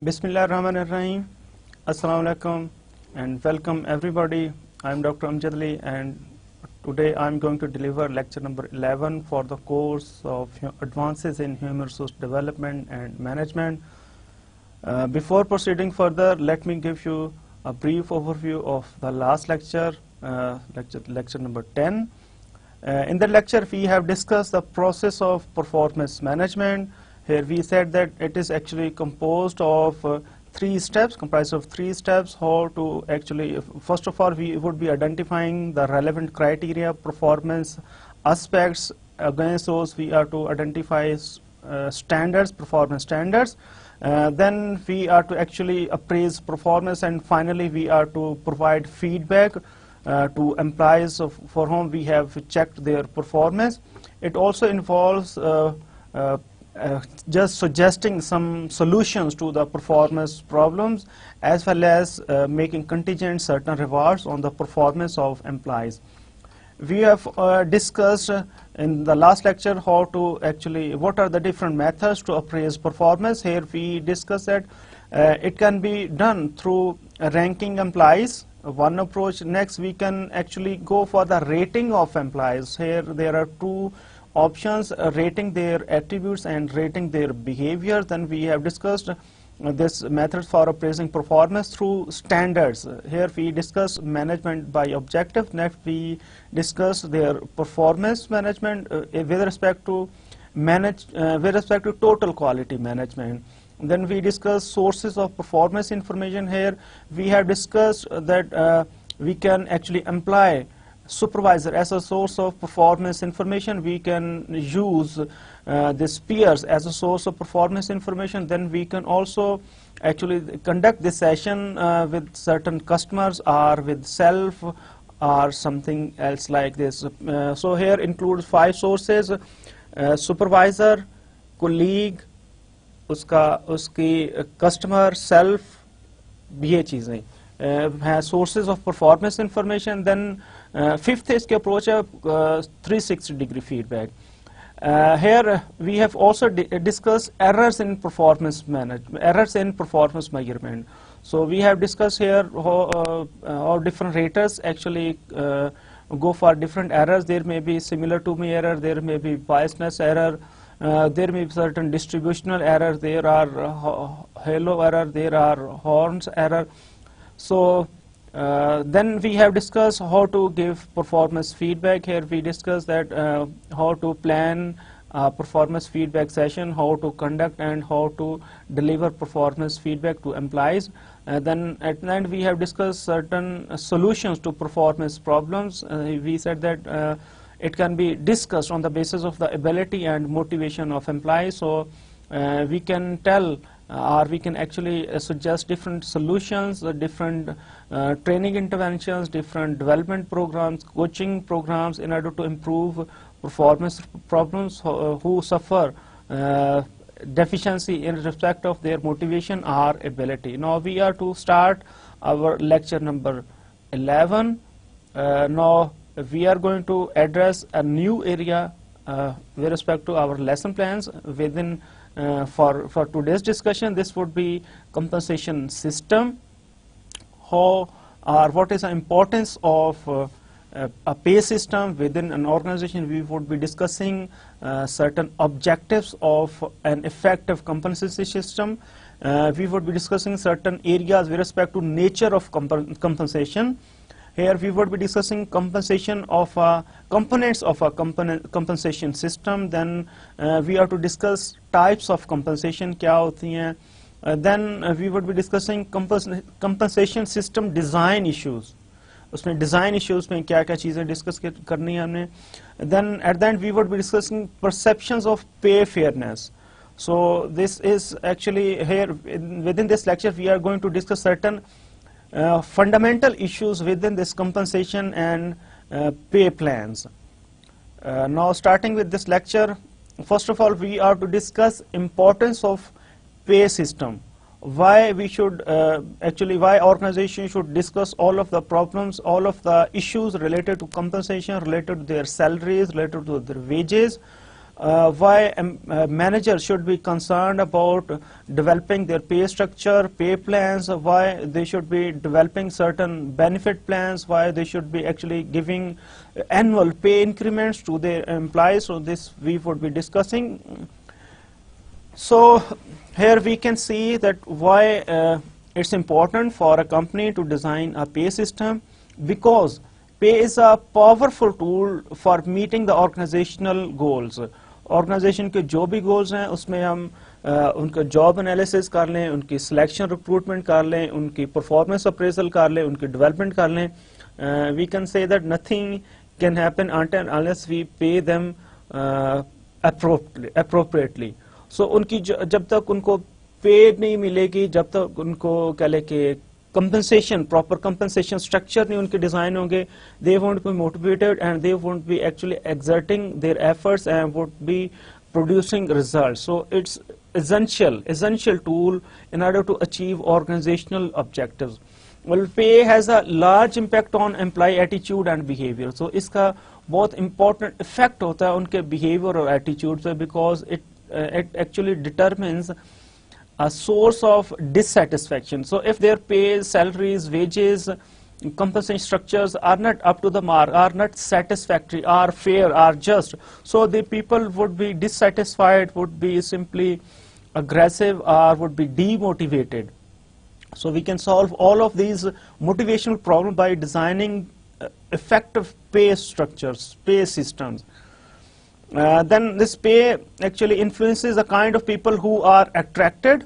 Bismillahirrahmanirrahim. Assalamu alaikum and welcome everybody. I am Dr. Amjad Ali and today I am going to deliver lecture number 11 for the course of Advances in Human Resource Development and Management. Before proceeding further, let me give you a brief overview of the last lecture, lecture number 10. In the lecture we have discussed the process of performance management. Here we said that it is actually composed of comprised of three steps. How to actually, first of all, we would be identifying the relevant criteria, performance aspects. Against those, we are to identify standards, performance standards. Then we are to actually appraise performance, and finally we are to provide feedback to employees for whom we have checked their performance. It also involves just suggesting some solutions to the performance problems, as well as making contingent certain rewards on the performance of employees. We have discussed in the last lecture how to actually, what are the different methods to appraise performance. Here we discussed that it can be done through ranking employees, one approach. Next we can actually go for the rating of employees. Here there are two options, rating their attributes and rating their behavior. Then we have discussed this method for appraising performance through standards. Here we discuss management by objective. Next we discuss their performance management with respect to total quality management. Then we discuss sources of performance information. Here we have discussed that we can actually employ supervisor as a source of performance information. We can use this peers as a source of performance information. Then we can also actually conduct this session with certain customers or with self or something else like this. So here includes 5 sources: supervisor, colleague, uski customer, self, ये चीजें हैं sources of performance information. Then fifth is approach of 360-degree feedback. Here we have also discussed errors in performance measurement. So we have discussed here how different raters actually go for different errors. There may be similar to me error, there may be biasness error, there may be certain distributional error, there are halo error, there are horns error. So then we have discussed how to give performance feedback. Here we discussed that how to plan a performance feedback session, how to conduct and how to deliver performance feedback to employees. Then at the end we have discussed certain solutions to performance problems. We said that it can be discussed on the basis of the ability and motivation of employees. So we can tell or we can actually suggest different solutions, different training interventions, different development programs, coaching programs in order to improve performance problems who suffer deficiency in respect of their motivation or ability. Now we are to start our lecture number 11. Now we are going to address a new area with respect to our lesson plans within for today's discussion. This would be compensation system. How or what is the importance of a pay system within an organization. We would be discussing certain objectives of an effective compensation system. We would be discussing certain areas with respect to nature of compensation. Here we would be discussing compensation of components of a compensation system. Then we are to discuss types of compensation क्या होती हैं. Then we would be discussing compensation system design issues. उसमें design issues में क्या क्या चीजें discuss करनी है हमने. Then at the end we would be discussing perceptions of pay fairness. So this is actually here within this lecture we are going to discuss certain fundamental issues within this compensation and pay plans. Now starting with this lecture, first of all we are to discuss importance of pay system. Why we should why organization should discuss all of the problems, all of the issues related to compensation, related to their salaries, related to their wages. Why managers should be concerned about developing their pay structure, pay plans, why they should be developing certain benefit plans, why they should be actually giving annual pay increments to their employees. So this we would be discussing. So here we can see that why it's important for a company to design a pay system, because pay is a powerful tool for meeting the organizational goals. Organization के जो भी goals हैं उसमें हम उनका job analysis कर लें, उनकी सिलेक्शन रिक्रूटमेंट कर लें, उनकी परफॉर्मेंस अप्रेजल कर लें, उनकी डेवलपमेंट कर लें. We can say that nothing can happen unless we pay them appropriately. So उनकी जब तक उनको पे नहीं मिलेगी, जब तक उनको कह लें कि compensation, proper compensation structure नहीं उनके design होंगे, they won't be motivated and they won't be actually exerting their efforts and would be producing results. So it's essential tool in order to achieve organizational objectives. Well, pay has a large impact on employee attitude and behavior. So इसका बहुत important effect होता है उनके behavior और attitude से, because it actually determines a source of dissatisfaction. So if their pay, salaries, wages, compensation structures are not up to the mark, are not satisfactory, are fair, are just, so the people would be dissatisfied, would be simply aggressive, or would be demotivated. So we can solve all of these motivational problems by designing effective pay structures, pay systems. Then this pay actually influences the kind of people who are attracted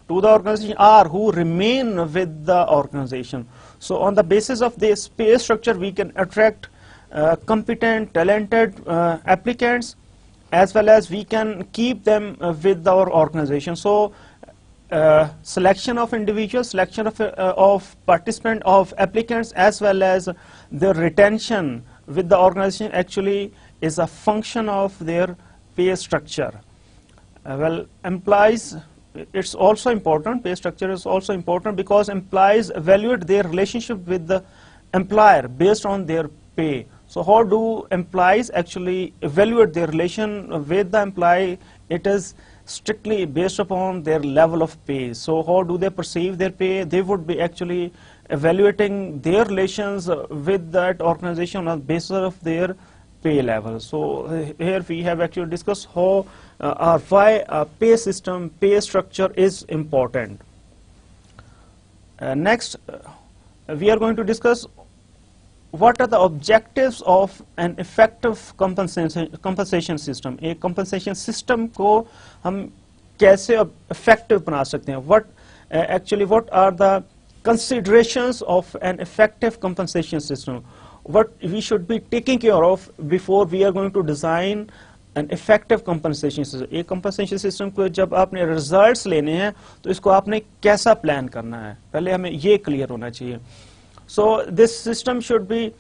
to the organization or who remain with the organization. So on the basis of this pay structure, we can attract competent, talented applicants, as well as we can keep them with our organization. So selection of individuals, selection of participant, of applicants, as well as their retention with the organization actually is a function of their pay structure. Well, employees, it's also important, pay structure is also important because employees evaluate their relationship with the employer based on their pay. So how do employees actually evaluate their relation with the employee? It is strictly based upon their level of pay. So how do they perceive their pay? They would be actually evaluating their relations with that organization on the basis of their pay level. So here we have actually discussed how or why a pay system, pay structure is important. Next, we are going to discuss what are the objectives of an effective compensation system. एक compensation system को हम कैसे effective बना सकते हैं? What are the considerations of an effective compensation system? What we should be taking care of before we are going to design an effective compensation system. एक compensation system को जब आपने results लेने हैं तो इसको आपने कैसा plan करना है, पहले हमें ये clear होना चाहिए. So this system should be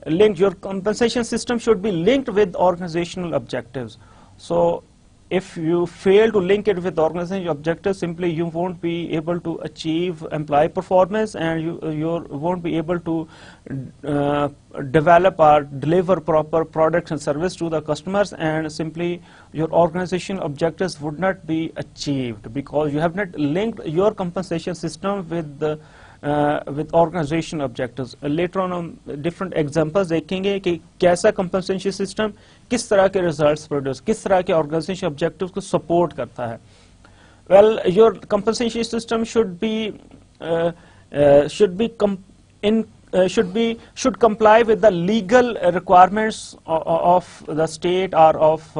linked, your compensation system should be linked with organizational objectives. So if you fail to link it with organizational objectives, simply you won't be able to achieve employee performance, and you won't be able to develop or deliver proper products and service to the customers, and simply your organizational objectives would not be achieved because you have not linked your compensation system with the with organizational objectives. Later on हम different examples देखेंगे कि कैसा compensation system किस तरह के results produce, किस तरह के organization objectives को support करता है. Well, your compensation system should comply with the legal requirements of the state or of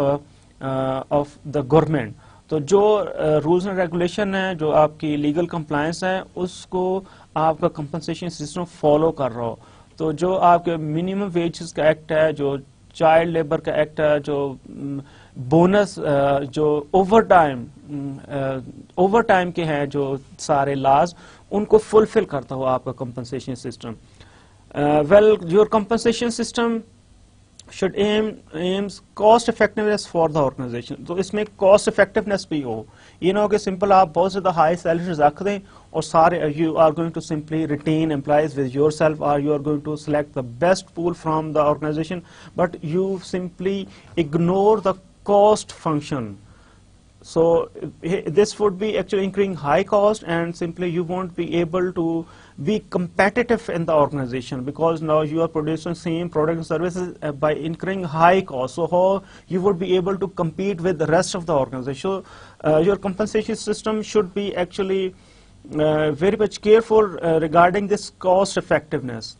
the government. तो जो रूल्स एंड रेगुलेशन है, जो आपकी लीगल कंप्लायंस है, उसको आपका कंपनसेशन सिस्टम फॉलो कर रहा हो. तो जो आपके मिनिमम वेजेस का एक्ट है, जो चाइल्ड लेबर का एक्ट है, जो बोनस, जो ओवर टाइम के हैं जो सारे लॉज, उनको फुलफिल करता हो आपका compensation system. Well, your compensation system should aims cost effectiveness for the organization. तो इसमें cost effectiveness भी हो, ये ना हो कि simple आप बहुत ज़्यादा high salaries रख दें और सारे you are going to simply retain employees with yourself, or you are going to select the best pool from the organization, but you simply ignore the cost function. So this would be actually incurring high cost, and simply you won't be able to be competitive in the organization, because now you are producing same product and services by incurring high cost. So how you would be able to compete with the rest of the organization? So your compensation system should be actually very much careful regarding this cost effectiveness.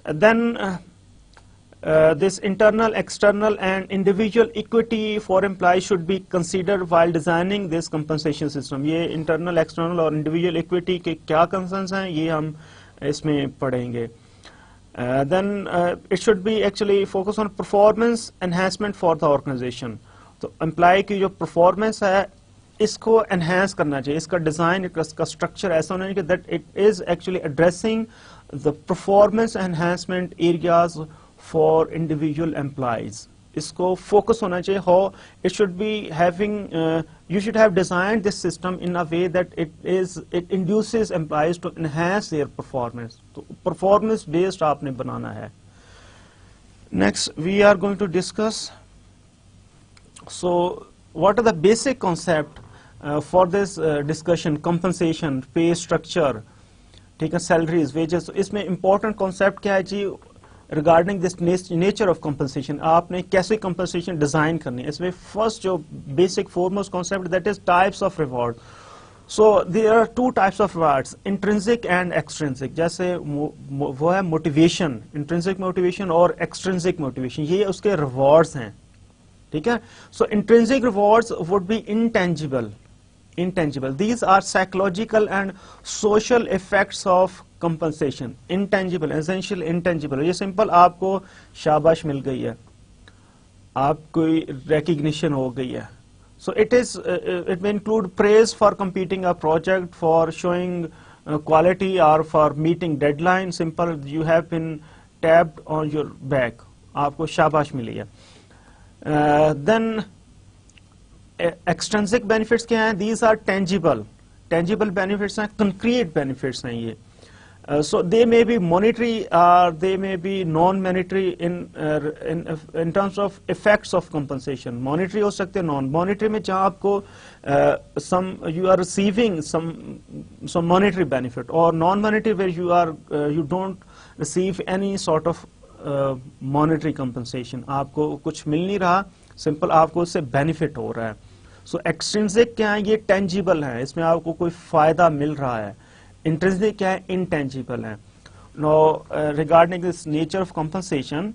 Then this internal, external, and individual equity for employees should be considered while designing this compensation system. ये internal, external और individual equity के क्या concerns हैं, ये हम इसमें पढ़ेंगे. Then it should be actually focus on performance enhancement for the organization. तो employee की जो performance है इसको enhance करना चाहिए, इसका design, इसका structure ऐसा होना चाहिए that it is actually addressing the performance enhancement areas for individual employees. इसको focus होना चाहिए. How it should be having, you should have designed this system in a way that it induces employees to enhance their performance. तो performance based आपने बनाना है. Next we are going to discuss, so what are the basic concept for this discussion? Compensation, pay structure, ठीक है, salaries, wages. तो इसमें important concept क्या है जी regarding this nature of compensation? आपने कैसे compensation design करनी है? इसमें first जो basic foremost concept, that is types of reward. So there are two types of rewards, intrinsic and extrinsic. जैसे वो है motivation, intrinsic motivation और extrinsic motivation, ये उसके rewards हैं, ठीक है. So intrinsic rewards would be intangible. These are psychological and social effects of compensation. Intangible, essential intangible. ये simple, आपको शाबाश मिल गई है, आपको recognition हो गई है. So it may include praise for completing a project, for showing quality, or for meeting deadline. Simple, you have been tapped on your back, आपको शाबाश मिली है. Then extrinsic benefits क्या हैं? These are tangible benefits हैं, concrete benefits हैं ये. So they may be monetary or they may be non-monetary in terms of effects of compensation. Monetary हो सकते हैं, non-monetary में जहाँ आपको you are receiving some monetary benefit, or non-monetary where you don't receive any sort of monetary compensation. आपको कुछ मिल नहीं रहा, सिंपल आपको उससे बेनिफिट हो रहा है. सो एक्सट्रिंसिक क्या है? ये टेंजिबल है, इसमें आपको कोई फायदा मिल रहा है. इंट्रिंसिक क्या है? इनटेंजिबल है. No regarding this nature of compensation,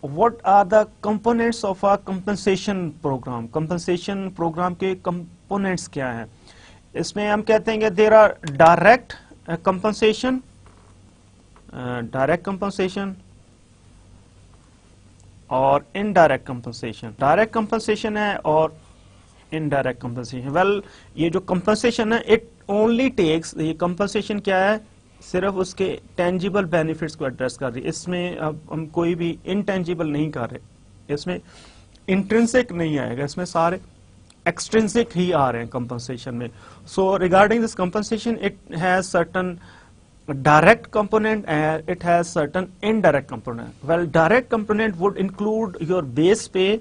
what are the components of a compensation program? Compensation program के कंपोनेंट्स क्या हैं? इसमें हम कहते हैं कि there are direct compensation, direct compensation और इनडायरेक्ट कंपनसेशन. डायरेक्ट कंपनसेशन है और इनडायरेक्ट कंपनसेशन. वेल, ये जो कंपनसेशन है इट ओनली टेक्स, ये कंपनसेशन क्या है? सिर्फ उसके टेंजिबल बेनिफिट्स को एड्रेस कर रही है. इसमें अब हम कोई भी इनटेंजिबल नहीं कर रहे, इसमें इंट्रिंसिक नहीं आएगा, इसमें सारे एक्सट्रिंसिक ही आ रहे हैं कंपनसेशन में. So regarding this compensation, it has certain direct component and it has certain indirect component. Well, direct component would include your base pay,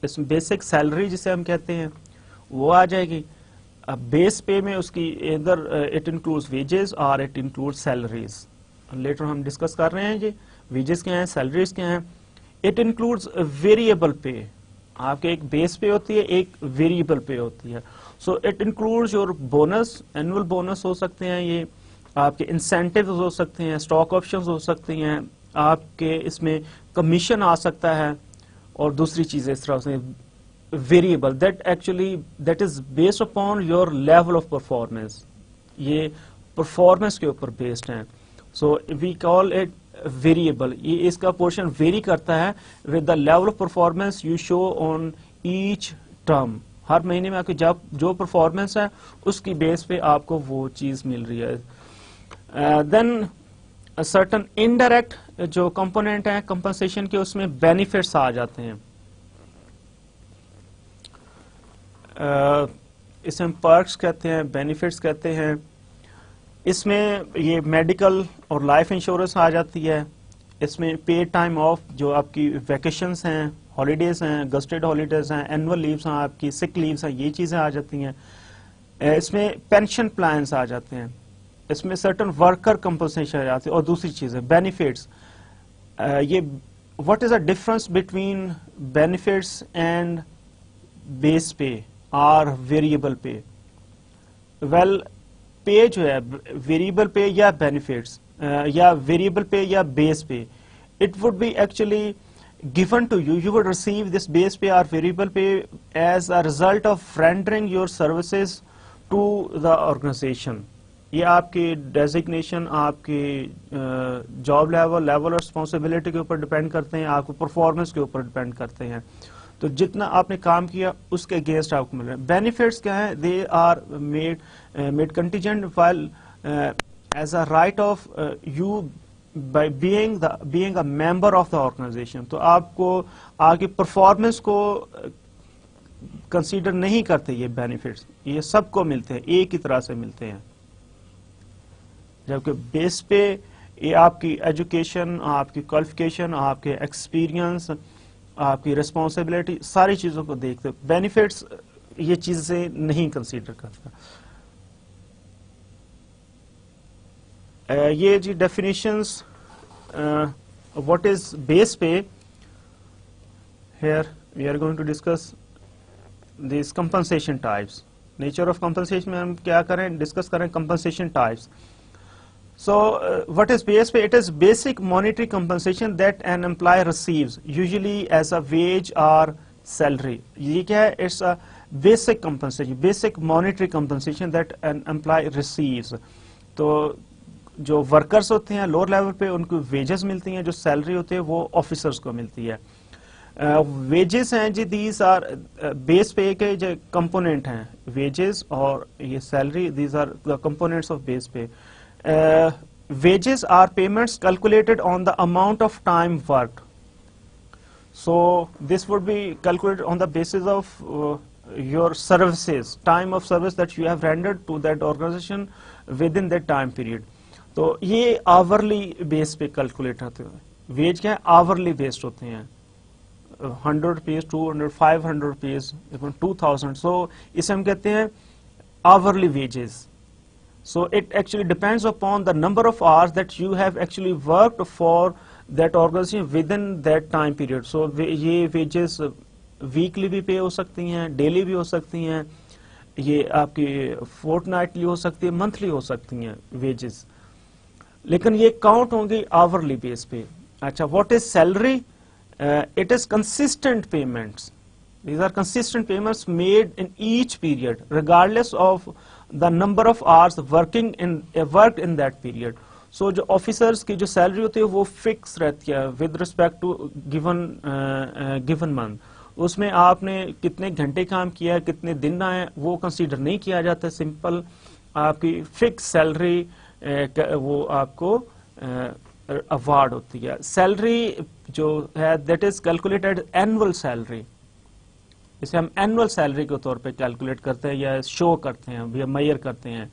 इसमें basic salary जिसे हम कहते हैं वो आ जाएगी. अब base pay में उसकी इधर it includes wages or it includes salaries. Later हम discuss कर रहे हैं जी wages क्या हैं, salaries क्या हैं. It includes variable pay. आपके एक base pay होती है, एक variable pay होती है. So it includes your bonus, annual bonus हो सकते हैं, ये आपके इंसेंटिव हो सकते हैं, स्टॉक ऑप्शंस हो सकती हैं, आपके इसमें कमीशन आ सकता है और दूसरी चीजें इस तरह से. Variable that is based upon your level of performance, ये परफॉर्मेंस के ऊपर बेस्ड है. So we call it variable. ये इसका पोर्शन वेरी करता है with the level of performance you show on each term. हर महीने में आपकी जो परफॉर्मेंस है उसकी बेस पे आपको वो चीज मिल रही है. देन सर्टन इनडायरेक्ट जो कंपोनेंट हैं कंपनसेशन के, उसमें बेनिफिट्स आ जाते हैं। इसे हम पर्क्स कहते हैं, बेनिफिट्स कहते हैं। इसमें ये मेडिकल और लाइफ इंश्योरेंस आ जाती है। इसमें पेड टाइम ऑफ, जो आपकी वैकेशंस हैं, हॉलीडेज हैं, गस्टेड हॉलीडेज हैं, एनुअल लीव्स हैं, आपकी सिक लीव्स हैं, ये चीज़ें आ जाती हैं। इसमें पेंशन प्लान्स आ जाते हैं। इसमें सर्टन वर्कर कंपनसेशन आ जाती है। और दूसरी चीज़ें बेनिफिट्स, ये what is the difference between benefits and base पे और वेरिएबल पे? वेल, पे जो है वेरिएबल पे या बेनिफिट्स या वेरिएबल पे या बेस पे, it would be actually given to you. You would receive this base pay or variable pay as a result of rendering your services to the organization. ये आपकी डेजिग्नेशन, आपकी job level और responsibility के ऊपर depend करते हैं, आपको performance के ऊपर डिपेंड करते हैं। तो जितना आपने काम किया उसके अगेंस्ट आपको मिल रहा है। बेनिफिट्स क्या है? They are made contingent while as a right of you by being a member of the organization. तो आपको आगे परफॉर्मेंस को कंसीडर नहीं करते ये बेनिफिट्स, ये सबको मिलते हैं, एक ही तरह से मिलते हैं। जबकि बेस पे ये आपकी एजुकेशन, आपकी क्वालिफिकेशन, आपके एक्सपीरियंस, आपकी रिस्पॉन्सिबिलिटी, सारी चीजों को देखते हैं। बेनिफिट्स ये चीजें नहीं कंसीडर करता। ये the definitions, what is base pay, here we are going to discuss this compensation types. Nature of compensation में हम क्या करें, डिस्कस करें compensation types. So, what is base pay? It is basic monetary compensation that an employee receives, usually as a wage or salary. ये क्या है? It's a basic compensation, basic monetary compensation that an employee receives. तो जो workers होते हैं lower level पे, उनको wages मिलती हैं, जो सैलरी होती है वो ऑफिसर्स को मिलती है। वेजेस हैं जी, दीज आर बेस पे के जो कंपोनेंट हैं, वेजेस और ये salary, these are the components of base pay. Wages are payments calculated on the amount of time worked. So this would be calculated on the basis of your services, time of service that you have rendered to that organization within that time period. तो ये hourly base पे calculate होते हैं। Wage क्या है? Hourly based होते हैं। 100 rupees, 200, 500 rupees, even 2000. So इसे हम कहते हैं hourly wages. So it actually depends upon the number of hours that you have actually worked for that organization within that time period. So ये wages weekly भी पे हो सकती हैं, daily भी हो सकती हैं, ये आपकी fortnightly हो सकती है, monthly हो सकती हैं wages, लेकिन ये count होंगी hourly base पे। अच्छा, what is salary? It is consistent payments. These are consistent payments made in each period, regardless of the number of hours worked in that period. So जो officers की जो salary होती है वो fix रहती है with respect to given month. उसमें आपने कितने घंटे काम किया है, कितने दिन आए, वो consider नहीं किया जाता। सिंपल आपकी fix salary वो आपको अवार्ड होती है। सैलरी जो है that is calculated annual salary, इसे हम एनुअल सैलरी के तौर पे कैलकुलेट करते हैं या शो करते हैं या मेजर करते हैं।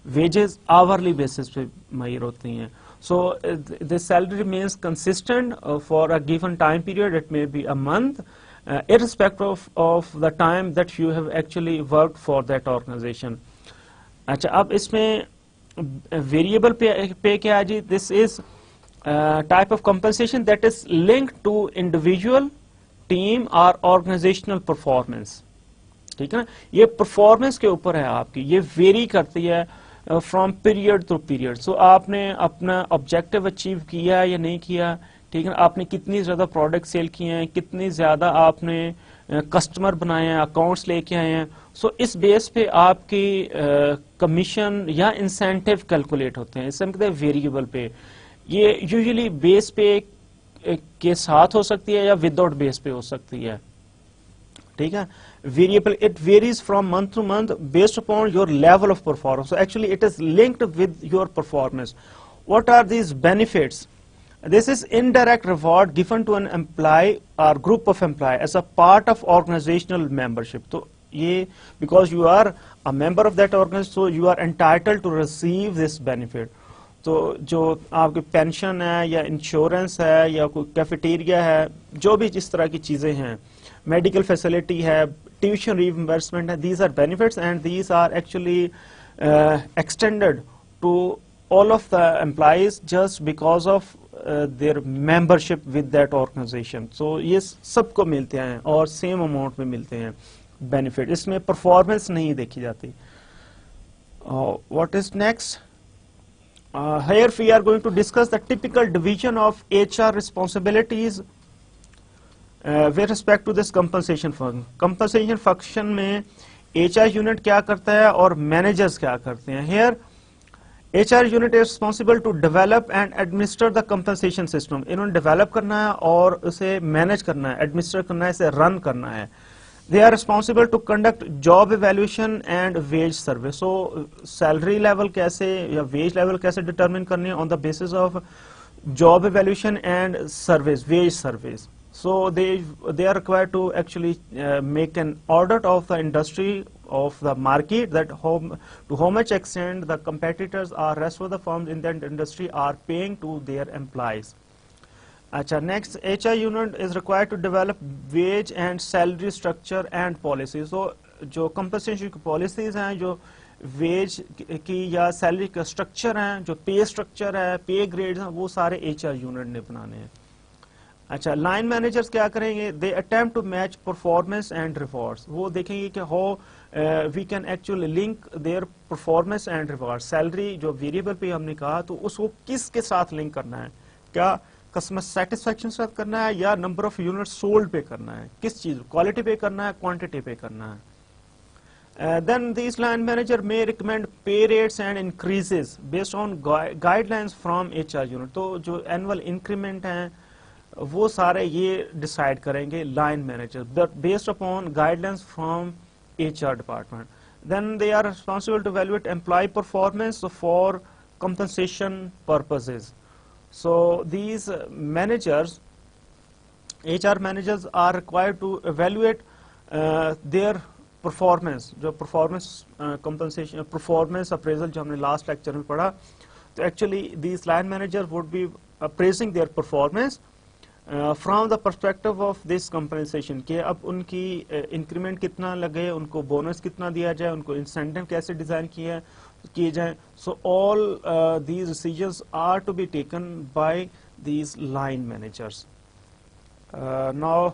वेजेस आवरली बेसिस पे मेजर होती हैं। So this salary means consistent for a given time period, it may be a month, irrespective of the time that you have actually worked for that organization. अच्छा, अब इसमें variable pay क्या है जी? This is type of compensation that is linked to individual, team और organisational performance. ठीक है ना, ये परफॉर्मेंस के ऊपर है आपकी, ये वेरी करती है फ्रॉम पीरियड टू पीरियड। सो आपने अपना ऑब्जेक्टिव अचीव किया या नहीं किया, ठीक है ना, आपने कितनी ज्यादा प्रोडक्ट सेल किए हैं, कितनी ज्यादा आपने कस्टमर बनाए हैं, अकाउंट्स लेके आए हैं। सो इस बेस पे आपकी कमीशन या इंसेंटिव कैलकुलेट होते हैं, इसे हम कहते हैं वेरिएबल पे। ये यूजुअली बेस पे के साथ हो सकती है या विदाउट बेस पे हो सकती है। ठीक है. Variable, it varies from month to month based upon your level of performance. So actually it is linked with your performance. What are these benefits? This is indirect reward given to an employee or group of employee as a part of organizational membership. So ये because you are a member of that organization, so you are entitled to receive this benefit. तो जो आपकी pension है या insurance है या कोई cafeteria है, जो भी जिस तरह की चीजें हैं, मेडिकल फैसिलिटी है, ट्यूशन रीइंबर्समेंट है, these are benefits and these are actually extended to all of the employees just because of their membership with that organization. So ये सबको मिलते हैं और सेम अमाउंट में मिलते हैं बेनिफिट. इसमें परफॉर्मेंस नहीं देखी जाती. What is next? Here we are going to discuss the typical division of HR responsibilities with respect to this compensation function. Compensation function में HR unit क्या करता है और managers क्या करते हैं. Here HR unit is responsible to develop and administer the compensation system. इन्होंने develop करना है और उसे manage करना है, administer करना है, इसे run करना है. They are responsible to conduct job evaluation and wage survey. So salary level कैसे या wage level कैसे determine करनी है on the basis of job evaluation and surveys, wage surveys. So they are required to actually make an audit of the industry, of the market, that to how much extent the competitors or rest of the firms in that industry are paying to their employees. अच्छा, next, HR unit is required to develop wage and salary structure and policy. So जो compensation की policies हैं, जो wage की या salary का structure हैं, जो pay structure है, pay grades हैं, वो सारे HR unit ने बनाने हैं. अच्छा, line managers क्या करेंगे? They attempt to match performance and rewards. वो देखेंगे कि how we can actually link their performance and rewards. Salary जो variable पे हमने कहा, तो उसको किसके साथ link करना है? क्या कस्टमर सेटिस्फेक्शन साथ करना है या नंबर ऑफ यूनिट सोल्ड पे करना है? किस चीज, क्वालिटी पे करना है, क्वांटिटी पे करना है? Then this line manager may recommend pay rates and increases based on guidelines from HR unit. तो जो एनुअल इंक्रीमेंट हैं वो सारे ये डिसाइड करेंगे line manager based upon guidelines from HR department. Then they are responsible to evaluate employ performance for compensation purposes. So these managers, HR managers, are required to evaluate their performance. जो performance compensation, performance appraisal जो हमने last lecture में पढ़ा, तो actually these line managers would be appraising their performance from the perspective of this compensation. कि अब उनकी increment कितना लगे, उनको bonus कितना दिया जाए, उनको incentive कैसे design किया किए जाएं. So all these decisions are to be taken by these line managers. Now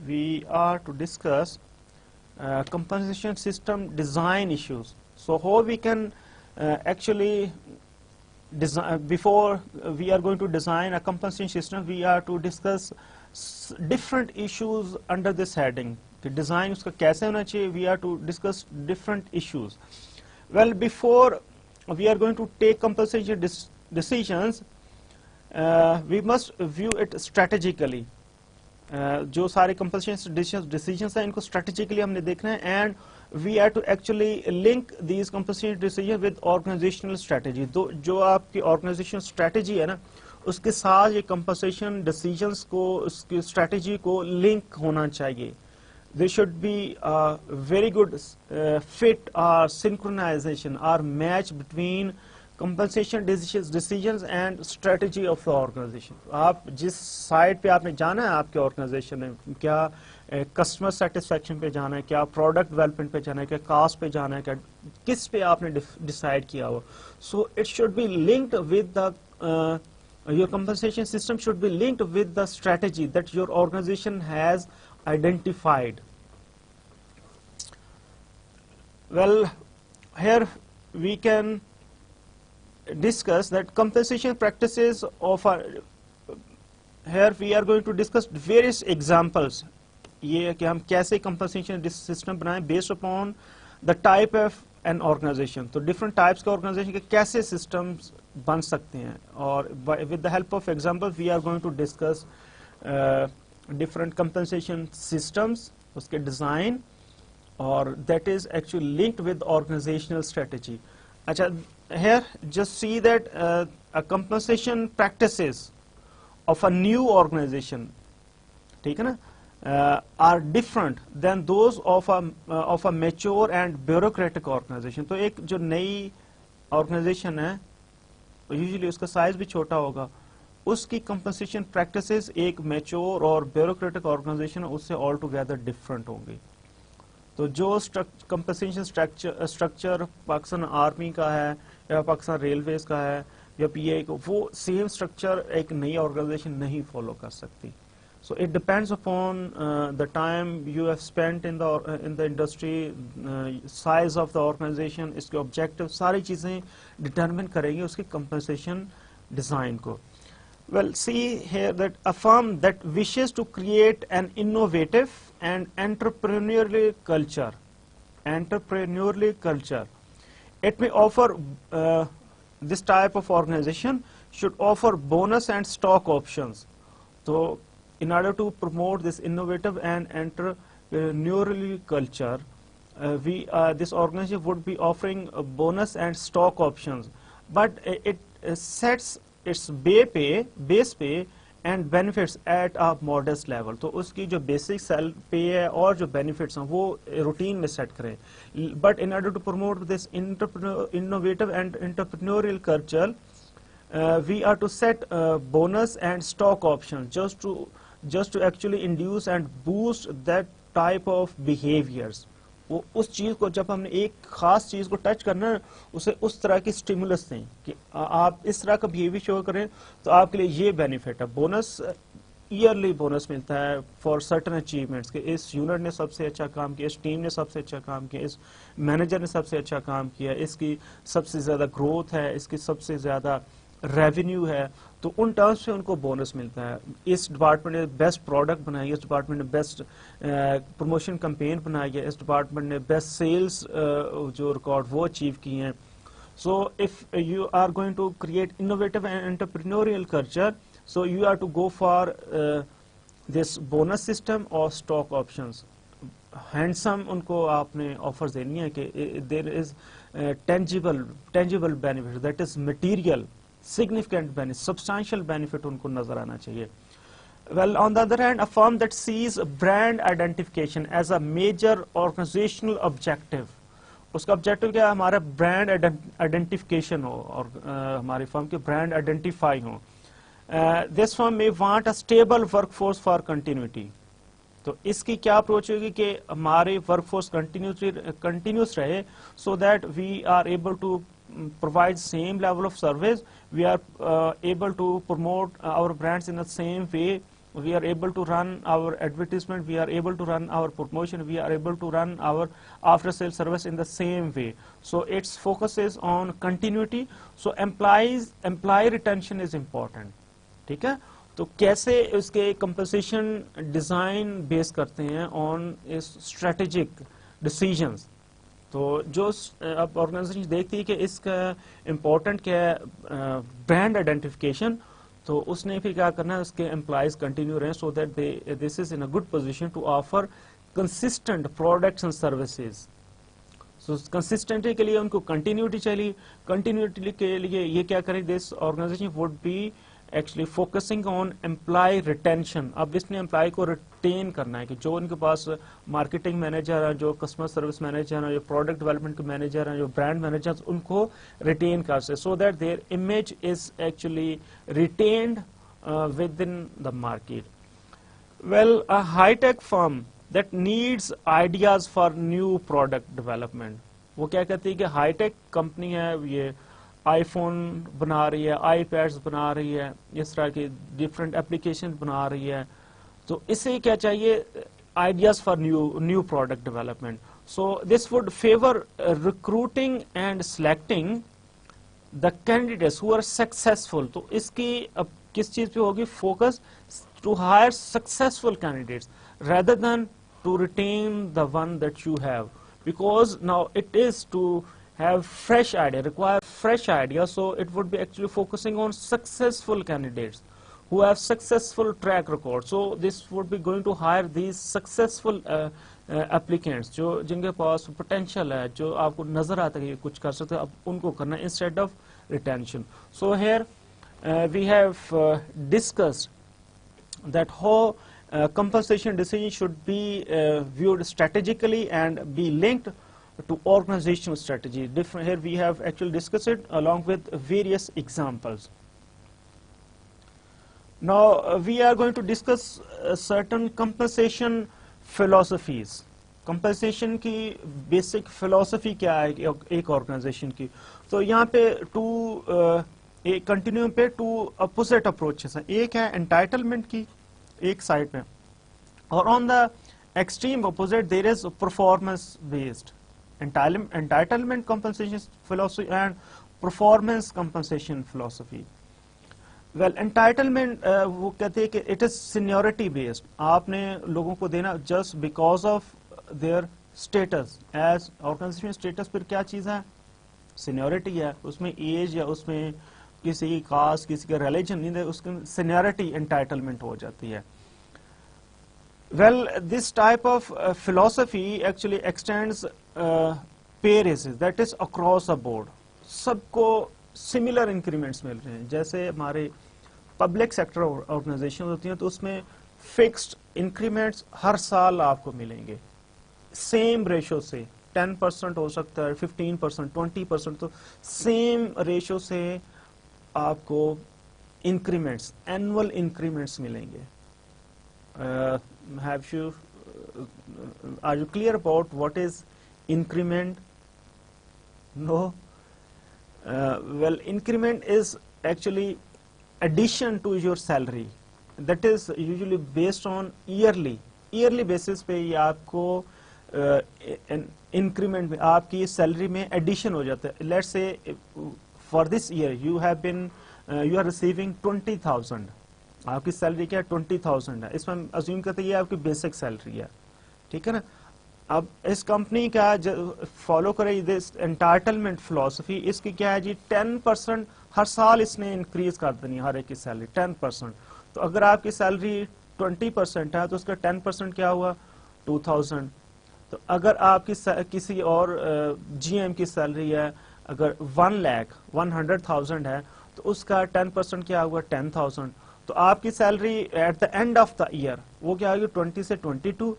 we are to discuss compensation system design issues. So how we can actually design, before we are going to design a compensation system, we are to discuss different issues under this heading. कि design उसका कैसे होना चाहिए, we are to discuss different issues. Well, before we are going to take compensation decisions, we must view it strategically. जो सारे compensation decisions हैं, इनको strategically हमने देखना है, and we are to actually link these compensation decisions with organizational strategy. तो जो आपकी organizational strategy है ना, उसके साथ ये compensation decisions को, उसकी strategy को link होना चाहिए. There should be a very good fit or synchronization or match between compensation decisions and strategy of the organization. आप जिस साइड पे आपने जाना है आपके ऑर्गेनाइजेशन में, क्या कस्टमर सेटिस्फेक्शन पे जाना है, क्या प्रोडक्ट डेवलपमेंट पे जाना है, क्या कास्ट पे जाना है, क्या किस पे आपने डिसाइड किया हो. So it should be linked with the your compensation system should be linked with the strategy that your organization has identified. Well, here we can discuss that compensation practices of here we are going to discuss various examples. ये कि हम कैसे compensation system बनाएं based upon the type of an organization. तो different types के organization के कैसे systems बन सकते हैं, और with the help of examples we are going to discuss different compensation systems उसके डिज़ाइन, और that is actually linked with organizational strategy. अच्छा, here just see that a compensation practices of a new organization, ठीक है ना, are different than those of a mature and bureaucratic organization. तो एक जो नई organization है, यूजुअली उसका साइज भी छोटा होगा, उसकी कंपनसेशन प्रैक्टिसेस एक मैच्योर और ब्यूरोक्रेटिक ऑर्गेनाइजेशन उससे ऑल टुगेदर डिफरेंट होंगी. तो जो कंपनसेशन स्ट्रक्चर पाकिस्तान आर्मी का है या पाकिस्तान रेलवेज का है या पीए का, वो सेम स्ट्रक्चर एक नई ऑर्गेनाइजेशन नहीं फॉलो कर सकती. So it depends upon the time you have spent in the industry, size of the organization, इसके objective, सारी चीजें determine करेंगे उसकी compensation design को. Well, see here that a firm that wishes to create an innovative and entrepreneurial culture, it may offer this type of organization should offer bonus and stock options. So in order to promote this innovative and entrepreneurial culture, this organization would be offering a bonus and stock options, but it sets its base pay and benefits at a modest level. तो उसकी जो basic pay है और जो benefits हैं वो routine में set करें. But in order to promote this innovative and entrepreneurial culture, we are to set bonus and stock options just to actually induce and boost that type of behaviors. वो उस चीज को, जब हमने एक खास चीज को टच करना है, उसे उस तरह की स्टिमुलस दें कि आप इस तरह का बिहेवियर शो करें तो आपके लिए ये बेनिफिट है. बोनस, ईयरली बोनस मिलता है फॉर सर्टन अचीवमेंट्स कि इस यूनिट ने सबसे अच्छा काम किया, इस टीम ने सबसे अच्छा काम किया, इस मैनेजर ने सबसे अच्छा काम किया, इसकी सबसे ज्यादा ग्रोथ है, इसकी सबसे ज्यादा रेवेन्यू है, तो उन टर्म्स पे उनको बोनस मिलता है. इस डिपार्टमेंट ने बेस्ट प्रोडक्ट बनाई है, इस डिपार्टमेंट ने बेस्ट प्रमोशन कैंपेन बनाई है, इस डिपार्टमेंट ने बेस्ट सेल्स जो रिकॉर्ड वो अचीव किए हैं. So if you are going to create innovative and entrepreneurial culture, so you are to go for this bonus system और स्टॉक ऑप्शंस. हैंडसम उनको आपने ऑफर्स देनी है कि there is tangible benefit, that is material, significant benefit, substantial benefit उनको नजर आना चाहिए. Well, on the other hand, a firm that sees brand identification as a major organizational objective, उसका ऑब्जेक्टिव क्या है? हमारा ब्रांड आइडेंटिफिकेशन हो और हमारी फर्म के ब्रांड आइडेंटिफाई हो. This firm may want a stable workforce for continuity. तो इसकी क्या अप्रोच होगी कि हमारे वर्कफोर्स कंटिन्यूस रहे, so that we are able to provide same level of service, we are able to promote our brands in the same way, we are able to run our advertisement, we are able to run our promotion, we are able to run our after sales service in the same way. So its focus is on continuity. So employee retention is important. ठीक है, तो कैसे इसके compensation design base करते हैं on इस strategic decisions. तो जो अब ऑर्गेनाइजेशन देखती है कि इसका इम्पोर्टेंट क्या है, ब्रांड आइडेंटिफिकेशन, तो उसने फिर क्या करना है, उसके एम्प्लॉयज कंटिन्यू रहे, so that this is in a good position to offer consistent products and services. So consistency के लिए उनको कंटिन्यूटी चाहिए. कंटिन्यूटी के लिए ये क्या करें, this organization would be actually focusing on employ retention. अब इसने एम्प्लॉय को रिटेन करना है कि जो उनके पास मार्केटिंग मैनेजर है, जो कस्टमर सर्विस मैनेजर है, जो प्रोडक्ट डेवलपमेंट के मैनेजर हैं, जो ब्रांड मैनेजर, उनको रिटेन कर सके, so that their image is actually retained within the market. Well, a high tech firm that needs ideas for new product development, वो क्या कहती है कि हाईटेक कंपनी है, ये आईफोन बना रही है, आईपैड्स बना रही है, इस तरह की डिफरेंट एप्लीकेशन बना रही है, तो इसे क्या चाहिए, ideas for new product development. So this would favour recruiting and selecting the candidates who are successful. तो इसकी अब किस चीज पे होगी focus, to hire successful candidates rather than to retain the one that you have, because now it is to have require fresh idea, so it would be actually focusing on successful candidates who have successful track record. So this would be going to hire these successful applicants जो जिनके पास potential है, जो आपको नजर आता है कि कुछ कर सकते हैं, अब उनको करना instead of retention. So here we have discussed that how compensation decision should be viewed strategically and be linked to organizational strategy. Different, here we have actually discussed it along with various examples. Now we are going to discuss certain compensation philosophies. Compensation की basic philosophy क्या है एक organization की. तो यहाँ पे एक continuum पे two opposite approaches हैं. एक है entitlement की एक side पे, और on the extreme opposite there is performance based entitlement compensation philosophy and performance compensation philosophy. Well, entitlement वो कहते हैं कि it is seniority based. आपने लोगों को देना just because of their status as organization status. फिर क्या चीज़ है? Seniority है. उसमें age या उसमें किसी की caste, किसी का religion नहीं है, उसकी seniority entitlement हो जाती है. Well, this type of philosophy actually extends pay raises, that is across the board. सबको similar increments मिल रहे हैं. जैसे हमारे public sector organizations होती हैं तो उसमें fixed increments हर साल आपको मिलेंगे. Same ratio से 10% हो सकता है, 15%, 20%, तो same ratio से आपको increments, annual increments मिलेंगे. Are you clear about what is increment? No. Well, increment is actually addition to your salary. That is usually based on yearly basis पे ये आपको increment में आपकी salary में addition हो जाता है. Let's say for this year you are receiving 20,000. आपकी सैलरी क्या है? 20,000 है. इसमें हम अज्यूम करते हैं ये आपकी बेसिक सैलरी है, ठीक है ना. अब इस कंपनी का फॉलो करे दिस एंटाइटलमेंट फिलॉसफी, इसकी क्या है जी? 10% हर साल इसने इंक्रीज कर देनी है हर एक की सैलरी 10%. तो अगर आपकी सैलरी 20% है तो उसका 10% क्या हुआ? 2,000. तो अगर आपकी किसी और जीएम की सैलरी है अगर 1,100,000 है तो उसका 10% क्या हुआ? 10,000. तो आपकी salary eight the end of the year वो क्या होगी? 20 से 22.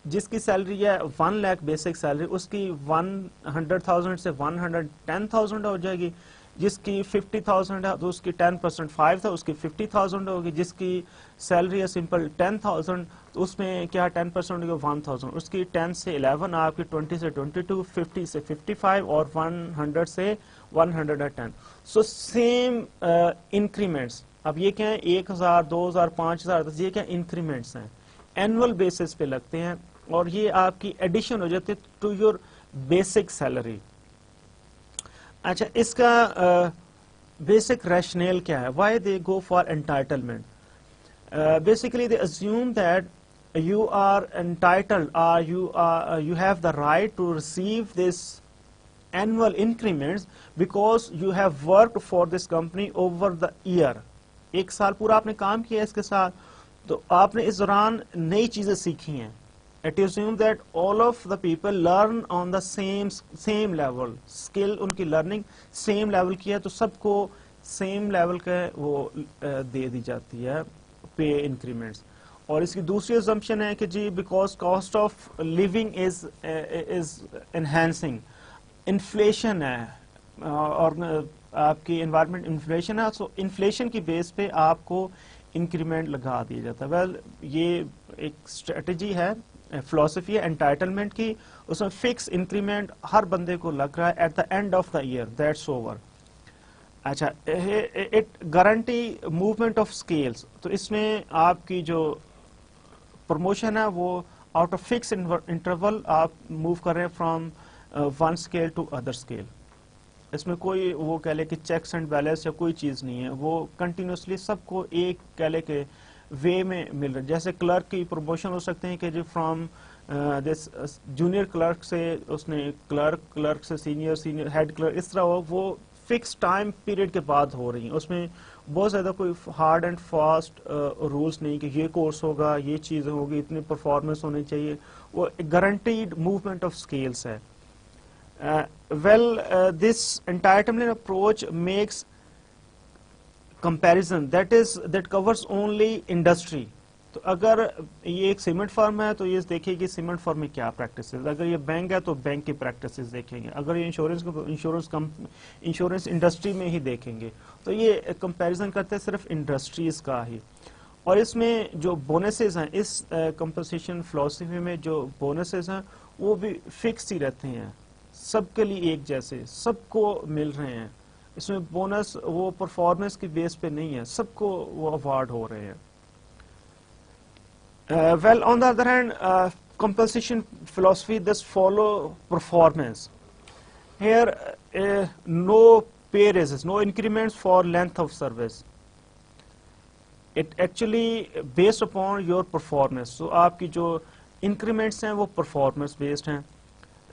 जिसकी सैलरी है 1 लाख बेसिक सैलरी, उसकी 100,000 से 110,000 हो जाएगी. जिसकी 50,000 है तो उसकी 10% 5 था, उसकी 50,000 होगी. जिसकी सैलरी है सिंपल 10,000 तो उसमें क्या 10% होगी? 1,000. उसकी 10 से 11, आपकी 20 से 22, 50 से 55 और 100 से 110. So same increments. अब ये क्या है? 1,000, 2,000, 5,000, ये क्या इंक्रीमेंट्स हैं? एनुअल बेसिस पे लगते हैं और ये आपकी एडिशन हो जाती है टू योर बेसिक सैलरी. अच्छा, इसका बेसिक रैशनल क्या है? Why they go for entitlement? Basically they assume that you are entitled or you have the right to receive this annual increments because you have worked for this company over the year. एक साल पूरा आपने काम किया इसके साथ, तो आपने इस दौरान नई चीजें सीखी हैं. It is assumed that all of the people learn on the same level. Skill उनकी learning same level की है तो सबको same level का वो दे दी जाती है pay increments. और इसकी दूसरी assumption है कि जी because cost of living is enhancing. Inflation है और आपकी environment inflation है, so inflation की बेस पे आपको इंक्रीमेंट लगा दिया जाता है. वेल, ये एक स्ट्रेटजी है, फिलॉसफी है एंटाइटलमेंट की. उसमें फिक्स इंक्रीमेंट हर बंदे को लग रहा है at the end of the year, that's over. अच्छा, it guarantee movement of scales. तो इसमें आपकी जो प्रमोशन है वो आउट ऑफ फिक्स इंटरवल आप मूव कर रहे हैं from one scale to other scale. इसमें कोई वो कह ले कि चेक्स एंड बैलेंस या कोई चीज़ नहीं है, वो कंटिन्यूसली सबको एक कह ले के वे में मिल रहा है. जैसे क्लर्क की प्रमोशन हो सकते हैं कि जी फ्रॉम दिस जूनियर क्लर्क से उसने क्लर्क से सीनियर हेड क्लर्क, इस तरह वो फिक्स टाइम पीरियड के बाद हो रही है. उसमें बहुत ज़्यादा कोई हार्ड एंड फास्ट रूल्स नहीं कि ये कोर्स होगा, ये चीज़ें होगी, इतनी परफॉर्मेंस होनी चाहिए, वो गारंटीड मूवमेंट ऑफ स्केल्स है. This entitlement approach makes comparison that covers only industry. तो अगर ये एक सीमेंट फर्म है तो ये देखेगी कि सीमेंट फर्म में क्या प्रैक्टिस है, अगर ये बैंक है तो बैंक की प्रैक्टिस देखेंगे, अगर ये इंश्योरेंस इंडस्ट्री में ही देखेंगे. तो ये कंपैरिजन करते हैं सिर्फ इंडस्ट्रीज का ही. और इसमें जो बोनसेस हैं, इस कंपनसेशन फिलॉसफी में जो बोनसेस हैं वो भी फिक्स ही रहते हैं, सबके लिए एक जैसे, सबको मिल रहे हैं. इसमें बोनस वो परफॉर्मेंस की बेस पे नहीं है, सबको वो अवार्ड हो रहे हैं. On the other hand, compensation philosophy does follow performance. Here, no pay raises, no increments for length of service. It actually based upon your performance. So, आपकी जो increments हैं वो performance based हैं.